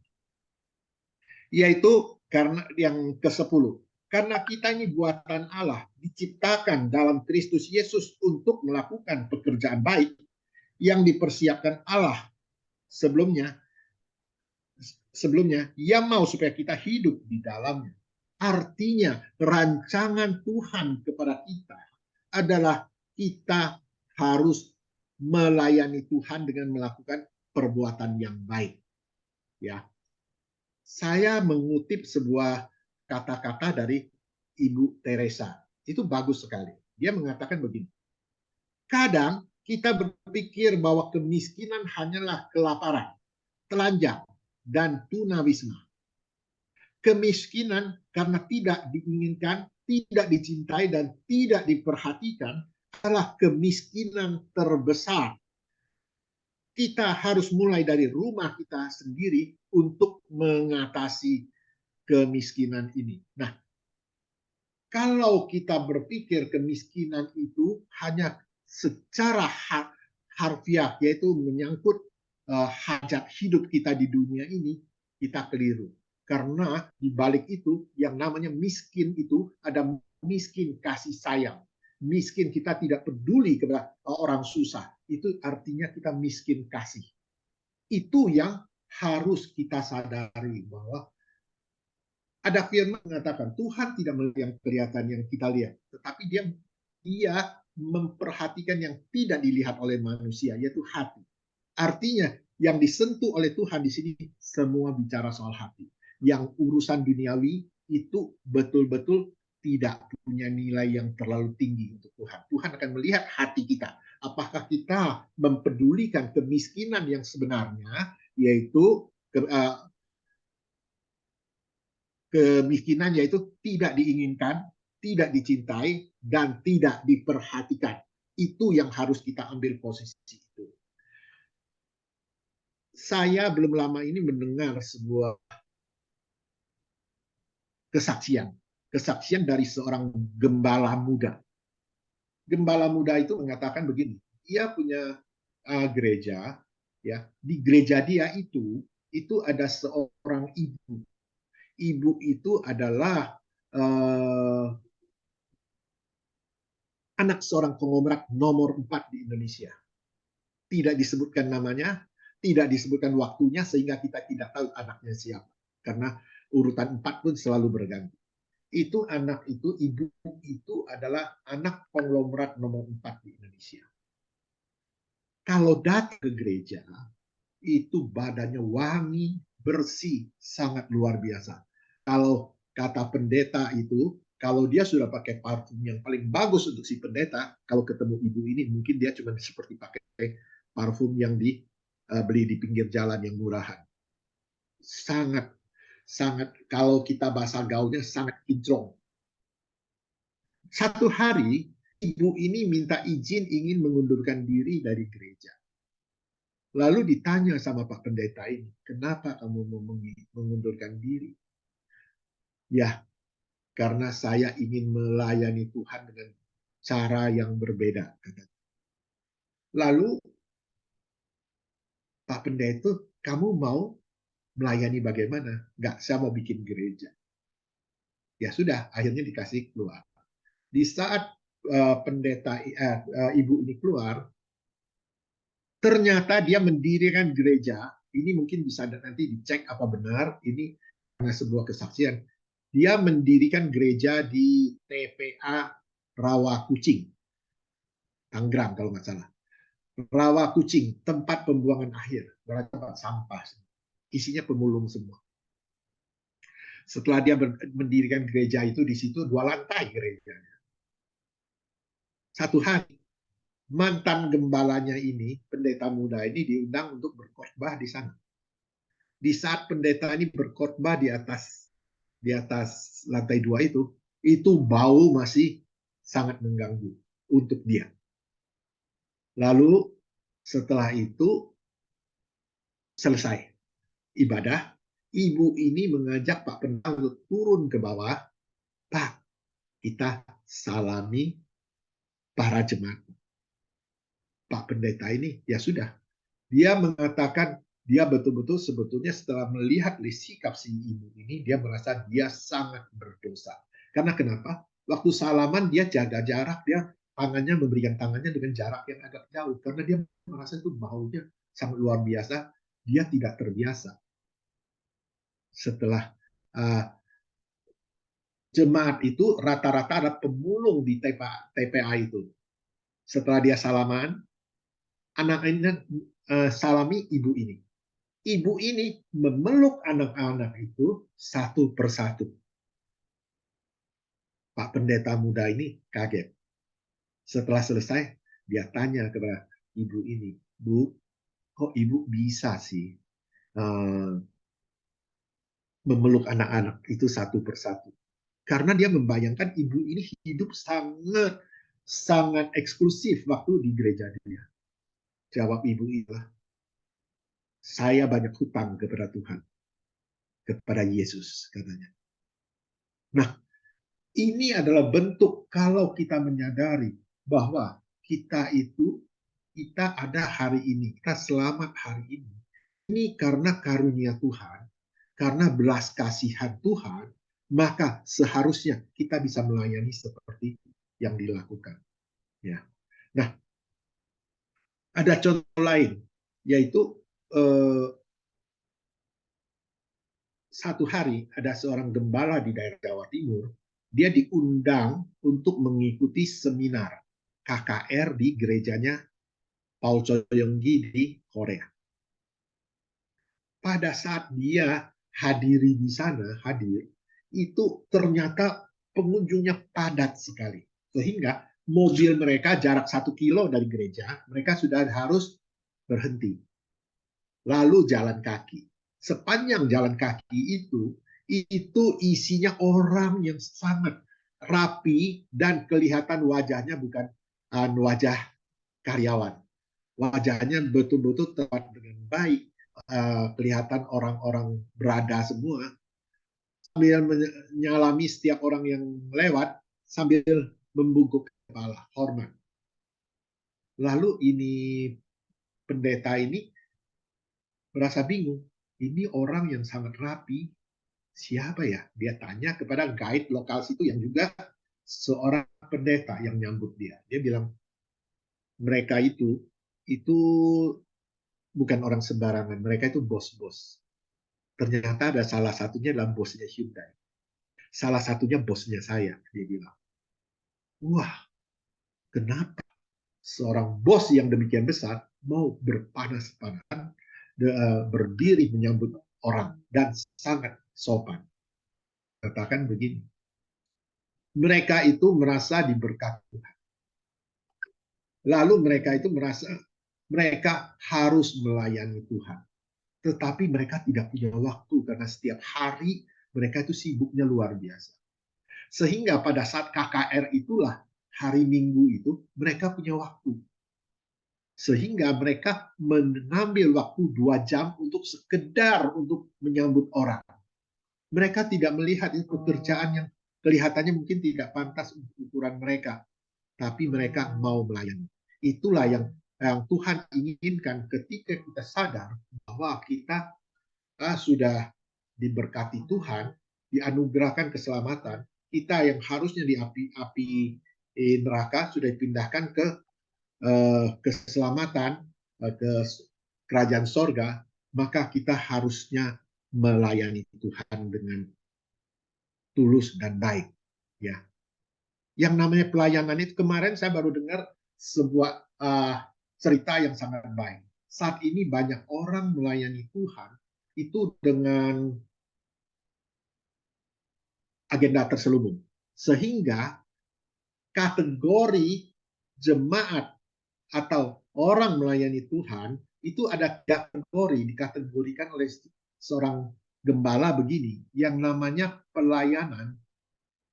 Yaitu karena yang ke-10. Karena kita ini buatan Allah, diciptakan dalam Kristus Yesus untuk melakukan pekerjaan baik yang dipersiapkan Allah sebelumnya yang mau supaya kita hidup di dalamnya. Artinya rancangan Tuhan kepada kita adalah kita harus melayani Tuhan dengan melakukan perbuatan yang baik. Ya. Saya mengutip sebuah kata-kata dari Ibu Teresa. Itu bagus sekali. Dia mengatakan begini. Kadang kita berpikir bahwa kemiskinan hanyalah kelaparan, telanjang, dan tunawisma. Kemiskinan karena tidak diinginkan, tidak dicintai, dan tidak diperhatikan adalah kemiskinan terbesar. Kita harus mulai dari rumah kita sendiri untuk mengatasi kemiskinan ini. Nah, kalau kita berpikir kemiskinan itu hanya secara harfiah, yaitu menyangkut hajat hidup kita di dunia ini, kita keliru. Karena di balik itu yang namanya miskin itu ada miskin kasih sayang. Miskin kita tidak peduli kepada orang susah. Itu artinya kita miskin kasih. Itu yang harus kita sadari bahwa ada firman mengatakan Tuhan tidak melihat yang kelihatan yang kita lihat, tetapi dia memperhatikan yang tidak dilihat oleh manusia, yaitu hati. Artinya yang disentuh oleh Tuhan di sini semua bicara soal hati. Yang urusan duniawi itu betul-betul tidak punya nilai yang terlalu tinggi untuk Tuhan. Tuhan akan melihat hati kita. Apakah kita mempedulikan kemiskinan yang sebenarnya, yaitu kemiskinan yaitu tidak diinginkan, tidak dicintai, dan tidak diperhatikan. Itu yang harus kita ambil posisi itu. Saya belum lama ini mendengar sebuah kesaksian dari seorang gembala muda. Gembala muda itu mengatakan begini, ia punya gereja, ya, di gereja dia itu ada seorang ibu. Ibu itu adalah anak seorang konglomerat nomor 4 di Indonesia. Tidak disebutkan namanya, tidak disebutkan waktunya, sehingga kita tidak tahu anaknya siapa. Karena urutan 4 pun selalu berganti. Itu anak itu, ibu itu adalah anak konglomerat nomor 4 di Indonesia. Kalau datang ke gereja, itu badannya wangi, bersih, sangat luar biasa. Kalau kata pendeta itu, kalau dia sudah pakai parfum yang paling bagus untuk si pendeta, kalau ketemu ibu ini mungkin dia cuma seperti pakai parfum yang dibeli di pinggir jalan yang murahan. Sangat kalau kita bahasa gaulnya sangat kinclong. Satu hari ibu ini minta izin ingin mengundurkan diri dari gereja. Lalu ditanya sama Pak Pendeta ini, kenapa kamu mau mengundurkan diri? Ya, karena saya ingin melayani Tuhan dengan cara yang berbeda. Lalu Pak Pendeta, kamu mau melayani bagaimana? Enggak, saya mau bikin gereja. Ya sudah, akhirnya dikasih keluar. Di saat ibu ini keluar, ternyata dia mendirikan gereja. Ini mungkin bisa nanti dicek apa benar. Ini karena sebuah kesaksian. Dia mendirikan gereja di TPA Rawa Kucing, Tangerang kalau nggak salah. Rawa Kucing, tempat pembuangan akhir, berarti tempat sampah. Isinya pemulung semua. Setelah dia mendirikan gereja itu, di situ 2 lantai gerejanya. Satu hari, mantan gembalanya ini, pendeta muda ini diundang untuk berkhotbah di sana. Di saat pendeta ini berkhotbah di atas lantai 2 itu bau masih sangat mengganggu untuk dia. Lalu setelah itu selesai ibadah, ibu ini mengajak Pak Pendeta untuk turun ke bawah. Pak, kita salami para jemaat. Pak Pendeta ini, ya sudah. Dia mengatakan, dia betul-betul sebetulnya setelah melihat sikap si ibu ini, dia merasa dia sangat berdosa. Karena kenapa? Waktu salaman dia jaga jarak, dia memberikan tangannya dengan jarak yang agak jauh. Karena dia merasa itu baunya sangat luar biasa, dia tidak terbiasa. Setelah jemaat itu rata-rata ada pemulung di TPA itu. Setelah dia salaman, anak-anak salami ibu ini. Ibu ini memeluk anak-anak itu satu persatu. Pak Pendeta muda ini kaget. Setelah selesai, dia tanya kepada ibu ini, Bu, kok ibu bisa sih memeluk anak-anak itu satu persatu? Karena dia membayangkan ibu ini hidup sangat eksklusif waktu di gereja dia. Jawab ibu itu, saya banyak hutang kepada Tuhan, kepada Yesus, katanya. Nah, ini adalah bentuk kalau kita menyadari bahwa kita ada hari ini, kita selamat hari ini. Ini karena karunia Tuhan, karena belas kasihan Tuhan, maka seharusnya kita bisa melayani seperti yang dilakukan. Ya. Nah, ada contoh lain, yaitu satu hari ada seorang gembala di daerah Jawa Timur, dia diundang untuk mengikuti seminar KKR di gerejanya Paul Choyonggi di Korea. Pada saat dia hadiri di sana, itu ternyata pengunjungnya padat sekali. Sehingga mobil mereka jarak 1 kilo dari gereja, mereka sudah harus berhenti. Lalu jalan kaki. Sepanjang jalan kaki itu isinya orang yang sangat rapi dan kelihatan wajahnya bukan wajah karyawan. Wajahnya betul-betul terlihat dengan baik, kelihatan orang-orang berada semua. Sambil menyalami setiap orang yang lewat, sambil membungkuk kepala, hormat. Lalu ini pendeta ini merasa bingung. Ini orang yang sangat rapi, siapa ya? Dia tanya kepada guide lokal situ yang juga seorang pendeta yang nyambut dia. Dia bilang, mereka itu bukan orang sembarangan, mereka itu bos-bos. Ternyata ada salah satunya dalam bosnya Hyundai. Salah satunya bosnya saya, dia bilang. Wah, kenapa seorang bos yang demikian besar mau berpanas-panasan berdiri menyambut orang dan sangat sopan. katakan begini, mereka itu merasa diberkati Tuhan. Lalu mereka itu merasa mereka harus melayani Tuhan. Tetapi mereka tidak punya waktu karena setiap hari mereka itu sibuknya luar biasa. Sehingga pada saat KKR itulah hari Minggu itu mereka punya waktu. Sehingga mereka mengambil waktu 2 jam untuk sekedar untuk menyambut orang. Mereka tidak melihat itu pekerjaan yang kelihatannya mungkin tidak pantas untuk ukuran mereka. Tapi mereka mau melayani. Itulah yang Tuhan inginkan ketika kita sadar bahwa kita sudah diberkati Tuhan, dianugerahkan keselamatan, kita yang harusnya di api neraka sudah dipindahkan ke keselamatan, ke kerajaan sorga, maka kita harusnya melayani Tuhan dengan tulus dan baik. Ya, yang namanya pelayanan itu kemarin saya baru dengar sebuah cerita yang sangat baik. Saat ini banyak orang melayani Tuhan itu dengan agenda terselubung. Sehingga kategori jemaat atau orang melayani Tuhan itu ada kategori, dikategorikan oleh seorang gembala begini, yang namanya pelayanan.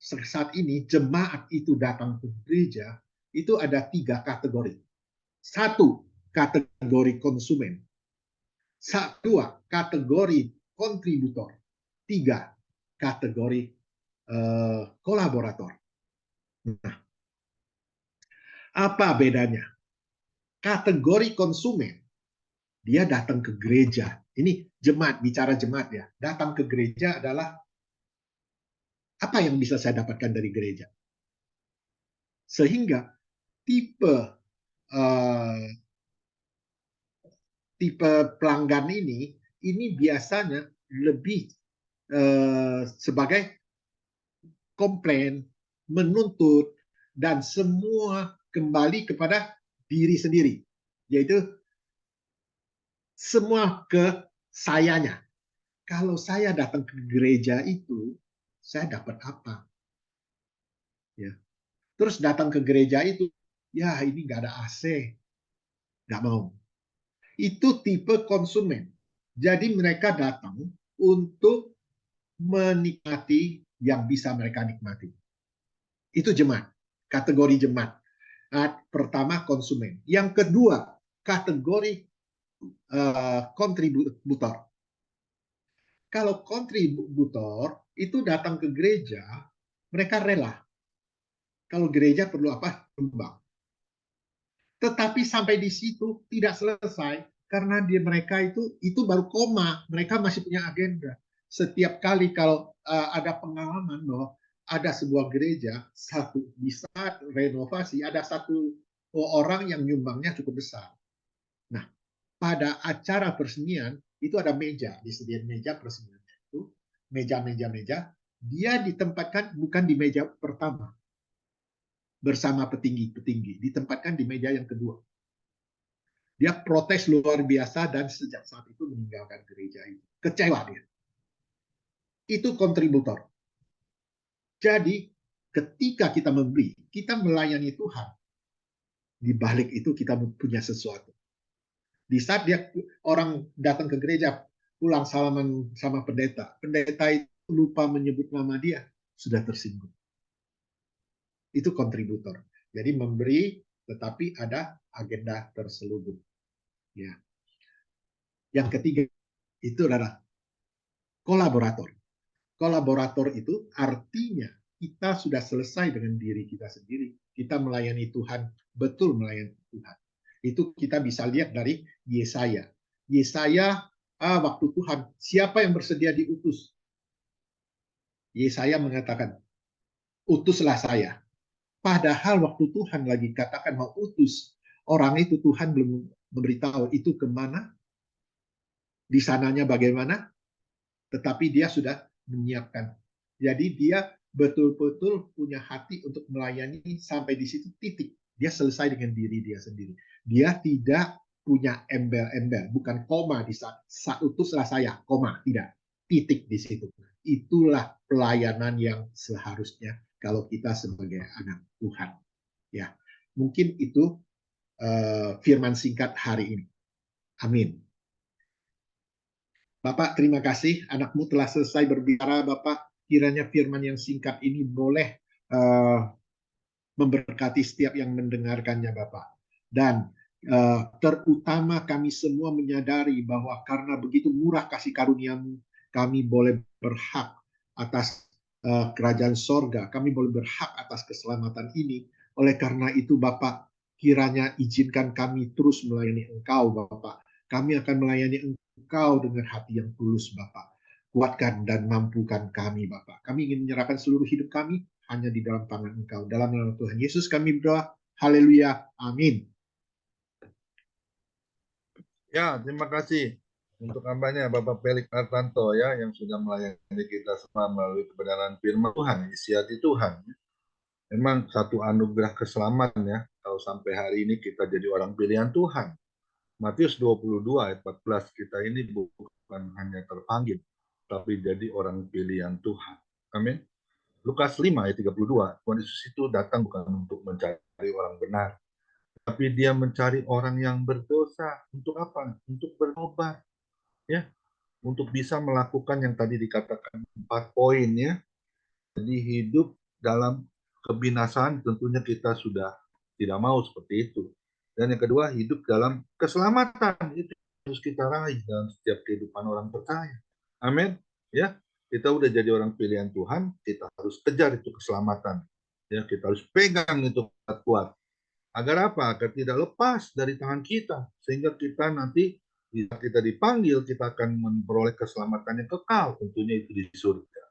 Saat ini jemaat itu datang ke gereja, itu ada 3 kategori. 1, kategori konsumen. 2, kategori kontributor. 3, kategori kolaborator. Nah, apa bedanya? Kategori konsumen, dia datang ke gereja. Ini jemaat, bicara jemaat ya. Datang ke gereja adalah apa yang bisa saya dapatkan dari gereja. Sehingga tipe pelanggan ini biasanya lebih sebagai komplain, menuntut, dan semua kembali kepada diri sendiri, yaitu semua ke sayanya. Kalau saya datang ke gereja itu, saya dapat apa? Ya. Terus datang ke gereja itu, ya ini nggak ada AC, nggak mau. Itu tipe konsumen. Jadi mereka datang untuk menikmati yang bisa mereka nikmati. Itu jemaat, kategori jemaat. Pertama konsumen. Yang kedua, kategori kontributor. Kalau kontributor itu datang ke gereja, mereka rela. Kalau gereja perlu apa? Sumbang. Tetapi sampai di situ tidak selesai karena mereka itu baru koma, mereka masih punya agenda. Setiap kali kalau ada pengalaman bahwa ada sebuah gereja di saat renovasi ada satu orang yang nyumbangnya cukup besar. Nah, pada acara persenian itu ada meja, disediakan meja persenian itu, meja, dia ditempatkan bukan di meja pertama bersama petinggi-petinggi, ditempatkan di meja yang kedua. Dia protes luar biasa dan sejak saat itu meninggalkan gereja itu. Kecewa dia. Itu kontributor. Jadi ketika kita memberi, kita melayani Tuhan. Di balik itu kita punya sesuatu. Di saat orang datang ke gereja, pulang salaman sama pendeta. Pendeta itu lupa menyebut nama dia, sudah tersinggung. Itu kontributor. Jadi memberi, tetapi ada agenda terselubung. Ya. Yang ketiga itu adalah kolaborator. Kolaborator itu artinya kita sudah selesai dengan diri kita sendiri. Kita melayani Tuhan, betul melayani Tuhan. Itu kita bisa lihat dari Yesaya. Yesaya, waktu Tuhan, siapa yang bersedia diutus? Yesaya mengatakan, utuslah saya. Padahal waktu Tuhan lagi katakan mau utus, orang itu Tuhan belum memberitahu itu kemana, di sananya bagaimana, tetapi dia sudah menyiapkan. Jadi dia betul-betul punya hati untuk melayani sampai di situ titik. Dia selesai dengan diri dia sendiri. Dia tidak punya embel-embel, bukan koma di saat utuslah saya, koma, tidak. Titik di situ. itulah pelayanan yang seharusnya kalau kita sebagai anak Tuhan. Ya, mungkin itu firman singkat hari ini. Amin. Bapak, terima kasih. Anakmu telah selesai berbicara, Bapak. Kiranya firman yang singkat ini boleh memberkati setiap yang mendengarkannya, Bapak. Dan terutama kami semua menyadari bahwa karena begitu murah kasih karunia-Mu, kami boleh berhak atas kerajaan sorga. Kami boleh berhak atas keselamatan ini. Oleh karena itu, Bapak, kiranya izinkan kami terus melayani Engkau, Bapak. Kami akan melayani Engkau dengan hati yang tulus, Bapak. Kuatkan dan mampukan kami, Bapak. Kami ingin menyerahkan seluruh hidup kami hanya di dalam tangan Engkau. Dalam nama Tuhan Yesus kami berdoa. Haleluya. Amin. Ya, terima kasih untuk hambanya Bapak Felix Artanto ya yang sudah melayani kita semua melalui kebenaran firman Tuhan, isi hati Tuhan. Memang satu anugerah keselamatan ya kalau sampai hari ini kita jadi orang pilihan Tuhan. Matius 22 ayat 14, kita ini bukan hanya terpanggil, tapi jadi orang pilihan Tuhan. Amin. Lukas 5 ayat 32, Tuhan Yesus itu datang bukan untuk mencari orang benar, tapi dia mencari orang yang berdosa. Untuk apa? Untuk bertobat. Ya, untuk bisa melakukan yang tadi dikatakan 4 poin ya. Jadi hidup dalam kebinasaan tentunya kita sudah tidak mau seperti itu. Dan yang kedua, hidup dalam keselamatan. Itu harus kita raih dalam setiap kehidupan orang percaya. Amin. Ya, kita udah jadi orang pilihan Tuhan, kita harus kejar itu keselamatan. Ya, kita harus pegang itu kuat. Agar apa? Agar tidak lepas dari tangan kita. Sehingga kita nanti jika kita dipanggil, kita akan memperoleh keselamatan yang kekal. Tentunya itu di surga.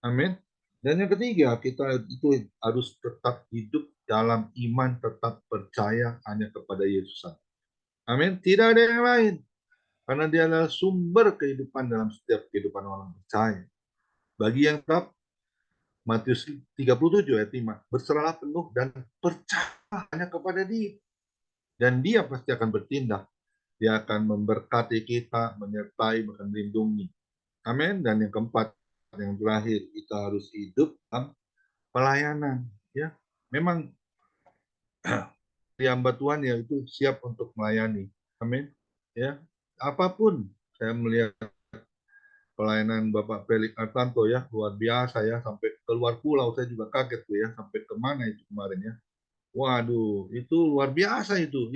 Amin. Dan yang ketiga, kita itu harus tetap hidup dalam iman, tetap percaya hanya kepada Yesus. Amin. Tidak ada yang lain. Karena dia adalah sumber kehidupan dalam setiap kehidupan orang percaya. Bagi yang tetap, Matius 37 ayat 5, berserahlah penuh dan percaya hanya kepada dia. Dan dia pasti akan bertindak. Dia akan memberkati kita, menyertai, bahkan melindungi. Amin. Dan yang keempat, yang terakhir, kita harus hidup dalam pelayanan. Ya, memang hamba Tuhan ya itu siap untuk melayani. Amin. Ya, apapun saya melihat pelayanan Bapak Felix Artanto ya luar biasa ya, sampai keluar pulau saya juga kaget tuh ya, sampai kemana itu kemarin ya. Waduh, itu luar biasa itu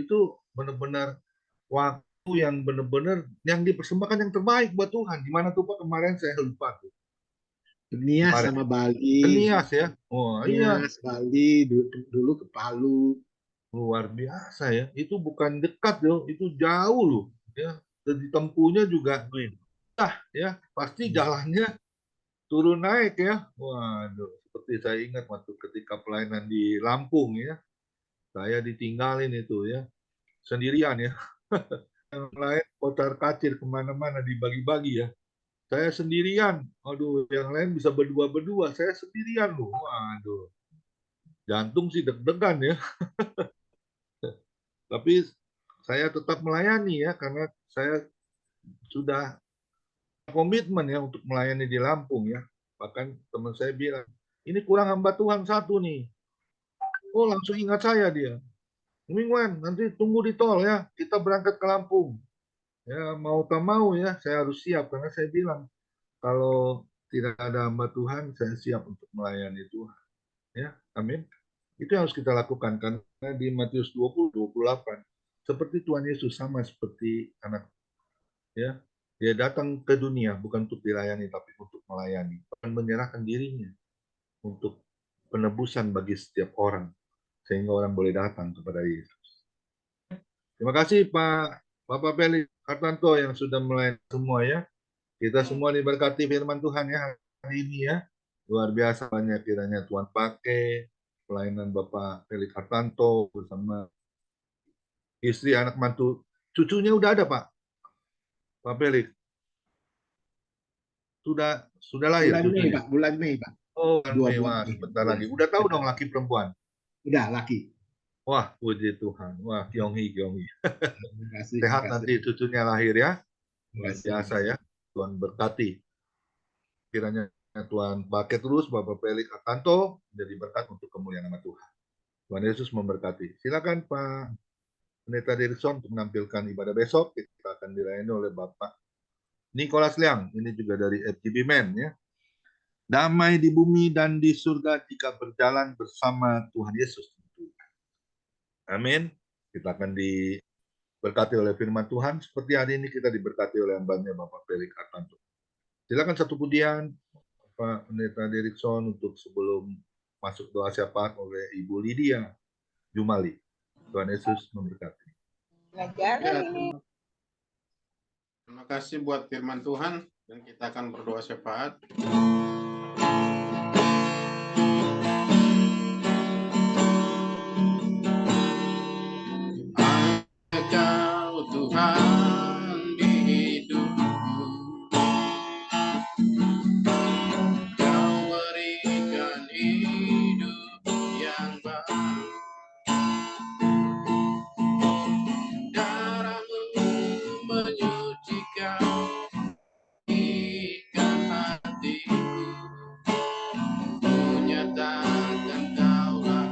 benar-benar waktu yang benar-benar yang dipersembahkan yang terbaik buat Tuhan. Gimana tuh Pak kemarin saya lupa tuh. Nias Kemarin sama Bali. Nias ya. Oh iya. Nias, Bali, dulu ke Palu. Luar biasa ya. Itu bukan dekat loh, itu jauh loh. Ya, dan ditempuhnya juga ya, pasti jalannya turun naik ya. Waduh, seperti saya ingat waktu ketika pelayanan di Lampung ya. Saya ditinggalin itu ya, sendirian ya. Yang lain kocar-kacir kemana-mana dibagi-bagi ya. Saya sendirian. Aduh, yang lain bisa berdua-berdua. Saya sendirian loh. Waduh. Jantung sih deg-degan ya. Tapi saya tetap melayani ya, karena saya sudah komitmen ya untuk melayani di Lampung ya. Bahkan teman saya bilang, ini kurang hamba Tuhan satu nih. Oh langsung ingat saya dia. Mingguan, nanti tunggu di tol ya, kita berangkat ke Lampung. Ya mau tak mau ya, saya harus siap. Karena saya bilang, kalau tidak ada hamba Tuhan, saya siap untuk melayani Tuhan. Ya, amin. Itu yang harus kita lakukan. Karena di Matius 20-28, seperti Tuhan Yesus sama seperti anak ya, dia datang ke dunia bukan untuk dilayani tapi untuk melayani dan menyerahkan dirinya untuk penebusan bagi setiap orang sehingga orang boleh datang kepada Yesus. Terima kasih Pak Bapak Felix Artanto yang sudah melayani semua ya. Kita semua diberkati firman Tuhan ya hari ini ya. Luar biasa banyak kiranya Tuhan pakai pelayanan Bapak Felix Artanto bersama istri, anak mantu, cucunya udah ada Pak Felix. Sudah lahir Bulan Mei, cucunya. Pak. Bulan Mei, Pak. Oh, kan 2 bulan mewah Mei. sebentar lagi. Udah tahu dong laki perempuan. Udah, laki. Wah, puji Tuhan. Wah, Kyonghi. Terima kasih. Sehat nanti cucunya lahir ya. Terima Luar kasih. biasa ya. Tuhan berkati. Kiranya Tuhan pakai terus Bapak Felix Artanto menjadi berkat untuk kemuliaan nama Tuhan. Tuhan Yesus memberkati. Silakan Pak Pendeta Dirkson untuk menampilkan ibadah besok. Kita akan dilayani oleh Bapak Nicholas Liang. Ini juga dari FGB Men ya. Damai di bumi dan di surga jika berjalan bersama Tuhan Yesus. Amin. Kita akan diberkati oleh firman Tuhan. Seperti hari ini kita diberkati oleh hambanya Bapak Felix Artanto. Silakan satu pujian Pak Pendeta Dirkson untuk sebelum masuk doa syafaat oleh Ibu Lydia Jumali. Tuhan Yesus memberkati. Ya, terima kasih buat firman Tuhan dan kita akan berdoa syafaat. Engkau Tuhan di hidupku, Kau berikan hidup yang baru. Darahmu menyucikan hatiku, menyatakan Kaulah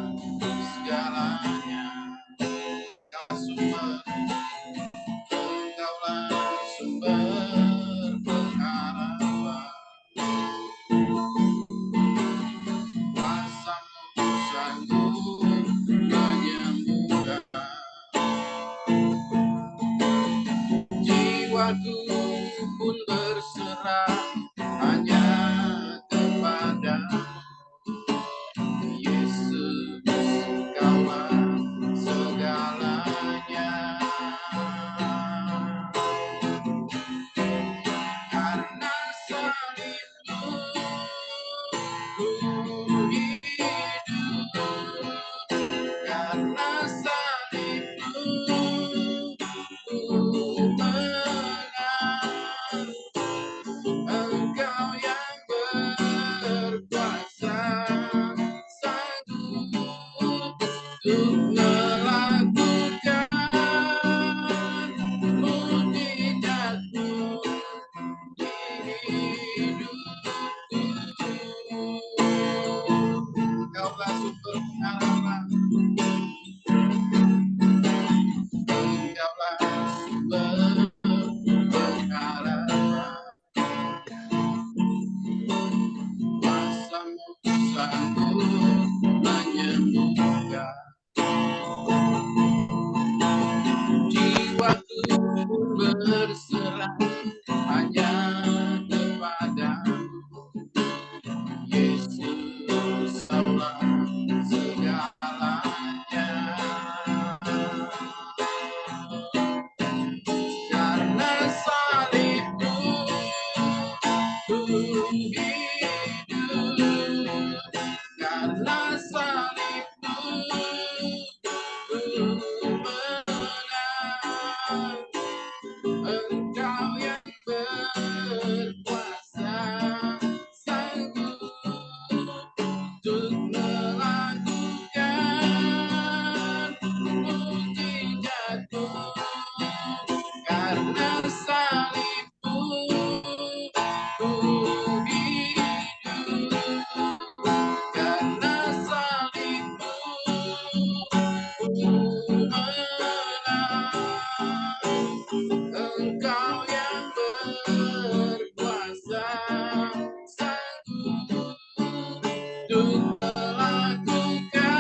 segalanya. Engkaulah sumber pengharapan. Kuasa-Mu sanggup menyembuhkan. Jiwaku pun berserah hanya kepada-Mu. Yesus, Kaulah segalanya. Karena salib-Mu ku hidup, karena salib-Mu ku menang. Engkau yang berkuasa, sanggup untuk melakukan mujizat-Mu di hidupku. Engkaulah sumber pengharapan. Engkaulah sumber pengharapan. Kuasa-Mu sanggup menyembuhkan. Jiwaku berserah hanya kepada-Mu. Yesus, Kaulah segalanya. Karena salib-Mu ku hidup, karena salib-Mu ku menang. Engkau yang berkuasa, sanggup untuk melakukan mujizat-Mu. Karena salib-Mu ku hidup, karena salib-Mu ku menang. Engkau yang berkuasa, sanggup untuk melakukan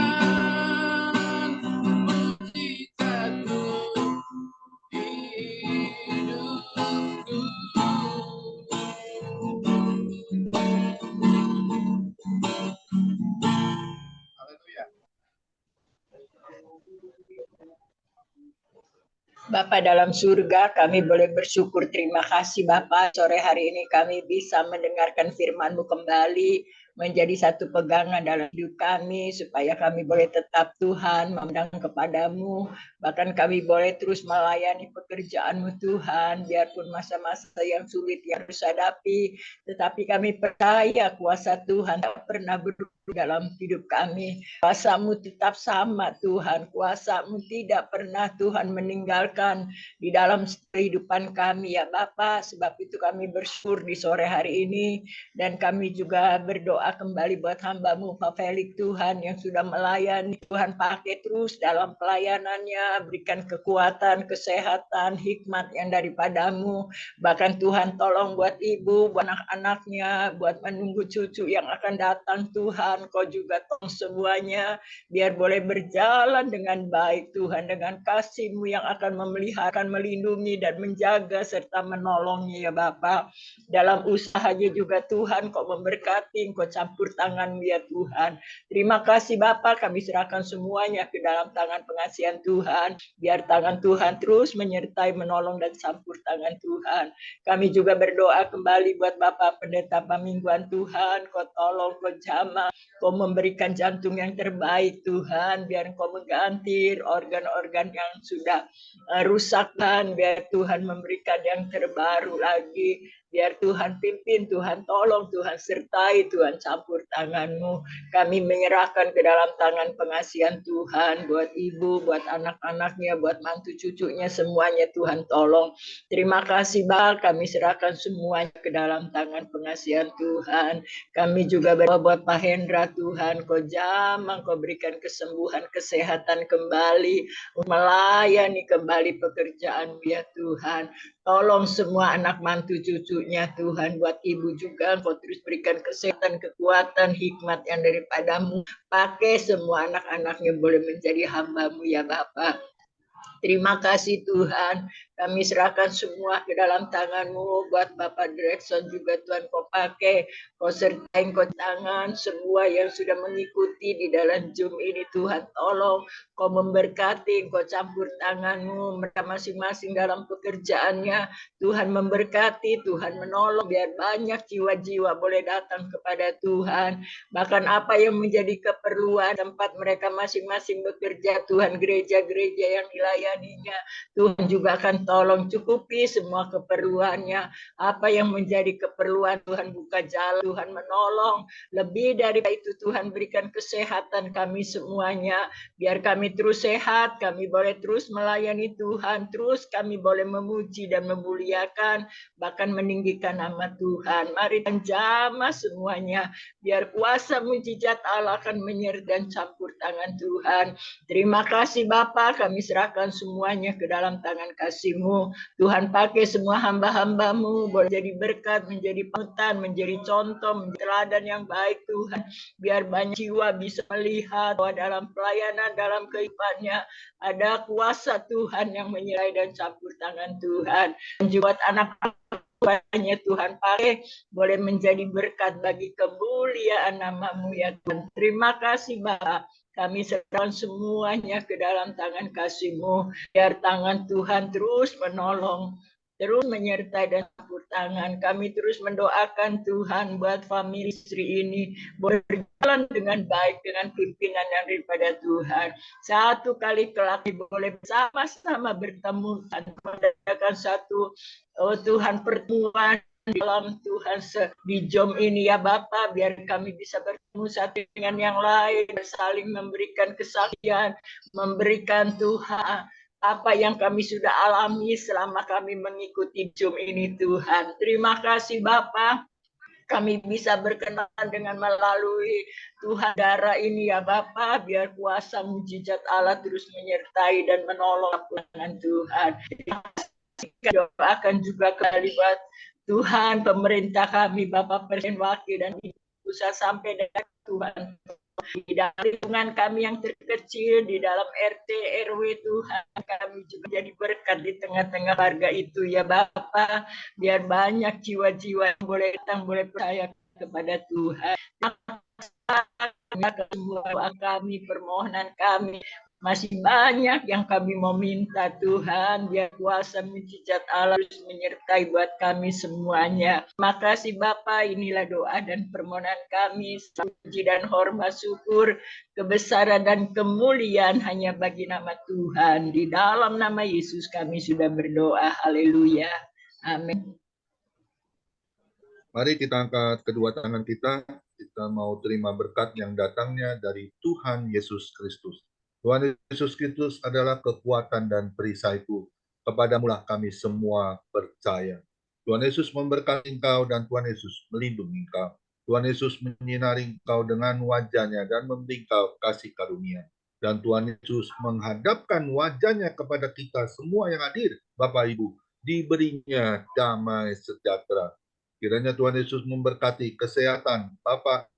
mujizat-Mu di hidupku. Haleluya. Bapa dalam surga, kami boleh bersyukur. Terima kasih Bapa, sore hari ini kami bisa mendengarkan firman-Mu kembali, menjadi satu pegangan dalam hidup kami, supaya kami boleh tetap Tuhan, memandang kepada-Mu, bahkan kami boleh terus melayani pekerjaan-Mu Tuhan, biarpun masa-masa yang sulit yang harus hadapi, tetapi kami percaya kuasa Tuhan tak pernah berubah. dalam hidup kami. Kuasa-Mu tetap sama Tuhan, kuasa-Mu tidak pernah Tuhan meninggalkan di dalam kehidupan kami ya Bapa. Sebab itu kami bersyukur di sore hari ini, dan kami juga berdoa kembali buat hamba-Mu Pak Felix Tuhan yang sudah melayani. Tuhan pakai terus dalam pelayanannya, berikan kekuatan, kesehatan, hikmat yang daripada-Mu. Bahkan Tuhan tolong buat ibu, buat anak-anaknya, buat menunggu cucu yang akan datang Tuhan. Kau juga tolong semuanya biar boleh berjalan dengan baik Tuhan, dengan kasih-Mu yang akan memelihara, melindungi dan menjaga serta menolongnya ya Bapa. Dalam usahanya juga Tuhan Kau memberkati, Kau campur tangan ya Tuhan. Terima kasih Bapa, kami serahkan semuanya ke dalam tangan pengasihan Tuhan. Biar tangan Tuhan terus menyertai, menolong dan campur tangan Tuhan. Kami juga berdoa kembali buat Bapak Pendeta Pamingguan Tuhan. Kau tolong, Kau jamah, Kau memberikan jantung yang terbaik Tuhan. Biar Kau mengganti organ-organ yang sudah rusak dan biar Tuhan memberikan yang terbaru lagi. Biar Tuhan pimpin, Tuhan tolong, Tuhan sertai, Tuhan campur tangan-Mu. Kami menyerahkan ke dalam tangan pengasihan Tuhan, buat ibu, buat anak-anaknya, buat mantu cucunya, semuanya Tuhan tolong. Terima kasih Bang, kami serahkan semuanya ke dalam tangan pengasihan Tuhan. Kami juga berdoa buat Pak Hendra Tuhan, Kau jamah, Kau berikan kesembuhan, kesehatan kembali, melayani kembali pekerjaan ya Tuhan. Tolong semua anak mantu cucunya Tuhan, buat ibu juga Kau terus berikan kesehatan, kekuatan, hikmat yang daripada-Mu. Pakai semua anak-anaknya boleh menjadi hamba-Mu ya Bapa. Terima kasih Tuhan, kami serahkan semua ke dalam tangan-Mu. Buat Bapak Direkson juga Tuhan Kau pakai, Kau sertai, Kau tangan semua yang sudah mengikuti di dalam Zoom ini Tuhan tolong, Kau memberkati, Kau campur tangan-Mu mereka masing-masing dalam pekerjaannya. Tuhan memberkati, Tuhan menolong, biar banyak jiwa-jiwa boleh datang kepada Tuhan. Bahkan apa yang menjadi keperluan tempat mereka masing-masing bekerja Tuhan, gereja-gereja yang dilayaninya, Tuhan juga akan tolong cukupi semua keperluannya. Apa yang menjadi keperluan Tuhan buka jalan, Tuhan menolong. Lebih dari itu Tuhan berikan kesehatan kami semuanya, biar kami terus sehat, kami boleh terus melayani Tuhan, terus kami boleh memuji dan memuliakan, bahkan meninggikan nama Tuhan. Mari jamah semuanya, biar kuasa mujizat Allah akan menyertai dan campur tangan Tuhan. Terima kasih Bapa, kami serahkan semuanya ke dalam tangan kasih-Mu. Tuhan pakai semua hamba-hamba-Mu, boleh jadi berkat, menjadi panutan, menjadi contoh, menjadi teladan yang baik Tuhan. Biar banyak jiwa bisa melihat bahwa dalam pelayanan, dalam kehidupannya, ada kuasa Tuhan yang menyertai dan campur tangan Tuhan. Dan juga buat anak-anak Tuhan pakai, boleh menjadi berkat bagi kemuliaan nama-Mu ya Tuhan. Terima kasih Bapa. Kami serahkan semuanya ke dalam tangan kasih-Mu. Biar tangan Tuhan terus menolong, terus menyertai dan campur tangan. Kami terus mendoakan Tuhan buat famili istri ini boleh berjalan dengan baik dengan pimpinan yang daripada Tuhan. Satu kali kelak boleh bersama-sama bertemu dan mengadakan satu Tuhan pertemuan dalam Tuhan di Zoom ini ya Bapa, biar kami bisa bertemu satu dengan yang lain, saling memberikan kesaksian, memberikan Tuhan apa yang kami sudah alami selama kami mengikuti Zoom ini Tuhan. Terima kasih Bapa, kami bisa berkenan dengan melalui Tuhan darah ini ya Bapa, biar kuasa mujizat Allah terus menyertai dan menolong dengan Tuhan. Doakan juga kembali buat Tuhan pemerintah kami, Bapak Presiden Wakil dan Ibu Pusat sampai dengan Tuhan. Di dalam lingkungan kami yang terkecil, di dalam RT, RW Tuhan, kami juga jadi berkat di tengah-tengah warga itu ya Bapak. Biar banyak jiwa-jiwa yang boleh datang, boleh percaya kepada Tuhan. Semua doa kami, permohonan kami, masih banyak yang kami mau minta Tuhan, biar kuasa mujizat Allah menyertai buat kami semuanya. Makasih Bapa, inilah doa dan permohonan kami. Puji dan hormat syukur, kebesaran dan kemuliaan hanya bagi nama Tuhan. Di dalam nama Yesus kami sudah berdoa. Haleluya. Amin. Mari kita angkat kedua tangan kita, kita mau terima berkat yang datangnya dari Tuhan Yesus Kristus. Tuhan Yesus Kristus adalah kekuatan dan perisaiku. Kepadamulah kami semua percaya. Tuhan Yesus memberkati engkau dan Tuhan Yesus melindungi engkau. Tuhan Yesus menyinari engkau dengan wajahnya dan memberi engkau kasih karunia. Dan Tuhan Yesus menghadapkan wajahnya kepada kita semua yang hadir, Bapak Ibu, diberinya damai sejahtera. Kiranya Tuhan Yesus memberkati kesehatan Bapak,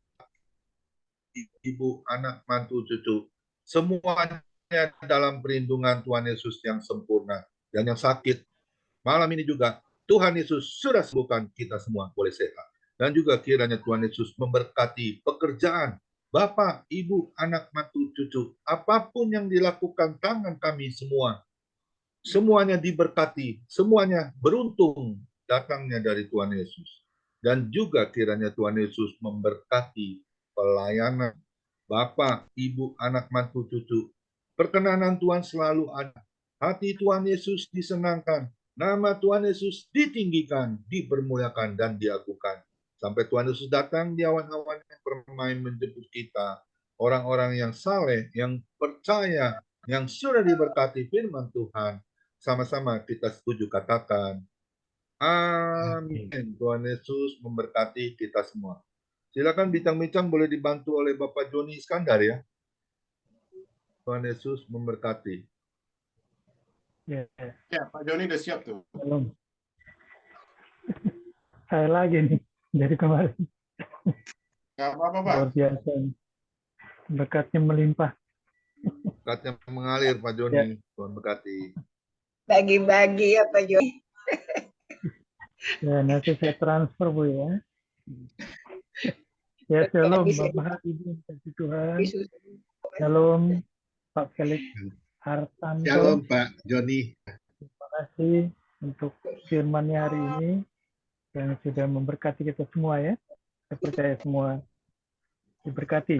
Ibu, anak, mantu, cucu, semuanya dalam perlindungan Tuhan Yesus yang sempurna. Dan yang sakit, malam ini juga Tuhan Yesus sudah sembuhkan kita semua boleh sehat. Dan juga kiranya Tuhan Yesus memberkati pekerjaan Bapak, Ibu, anak, mantu, cucu, apapun yang dilakukan tangan kami semua, semuanya diberkati, semuanya beruntung datangnya dari Tuhan Yesus. Dan juga kiranya Tuhan Yesus memberkati pelayanan Bapak, Ibu, anak, mantu, cucu. Perkenanan Tuhan selalu ada. Hati Tuhan Yesus disenangkan. Nama Tuhan Yesus ditinggikan, dipermuliakan, dan diagungkan. Sampai Tuhan Yesus datang di awan-awan yang bermain menjemput kita. Orang-orang yang saleh, yang percaya, yang sudah diberkati firman Tuhan. Sama-sama kita setuju katakan, amin. Tuhan Yesus memberkati kita semua. Silakan bincang-bincang boleh dibantu oleh Bapak Joni Iskandar ya. Tuhan Yesus memberkati. Ya, Ya, Pak Joni udah siap tuh. belum. Saya lagi nih dari kemarin. Gak apa-apa, Pak. Luar biasa. Berkatnya melimpah. Berkatnya mengalir Pak Joni. Tuhan berkati. Bagi-bagi ya Pak Joni. Ya, nanti saya transfer Bu ya. Ya, shalom Bisa Bapak Ibu, kasih Tuhan. Yesus. Shalom Pak Felix Hartanto. Shalom Pak Joni. Terima kasih untuk firman-Nya hari ini yang sudah memberkati kita semua ya. Saya percaya semua diberkati.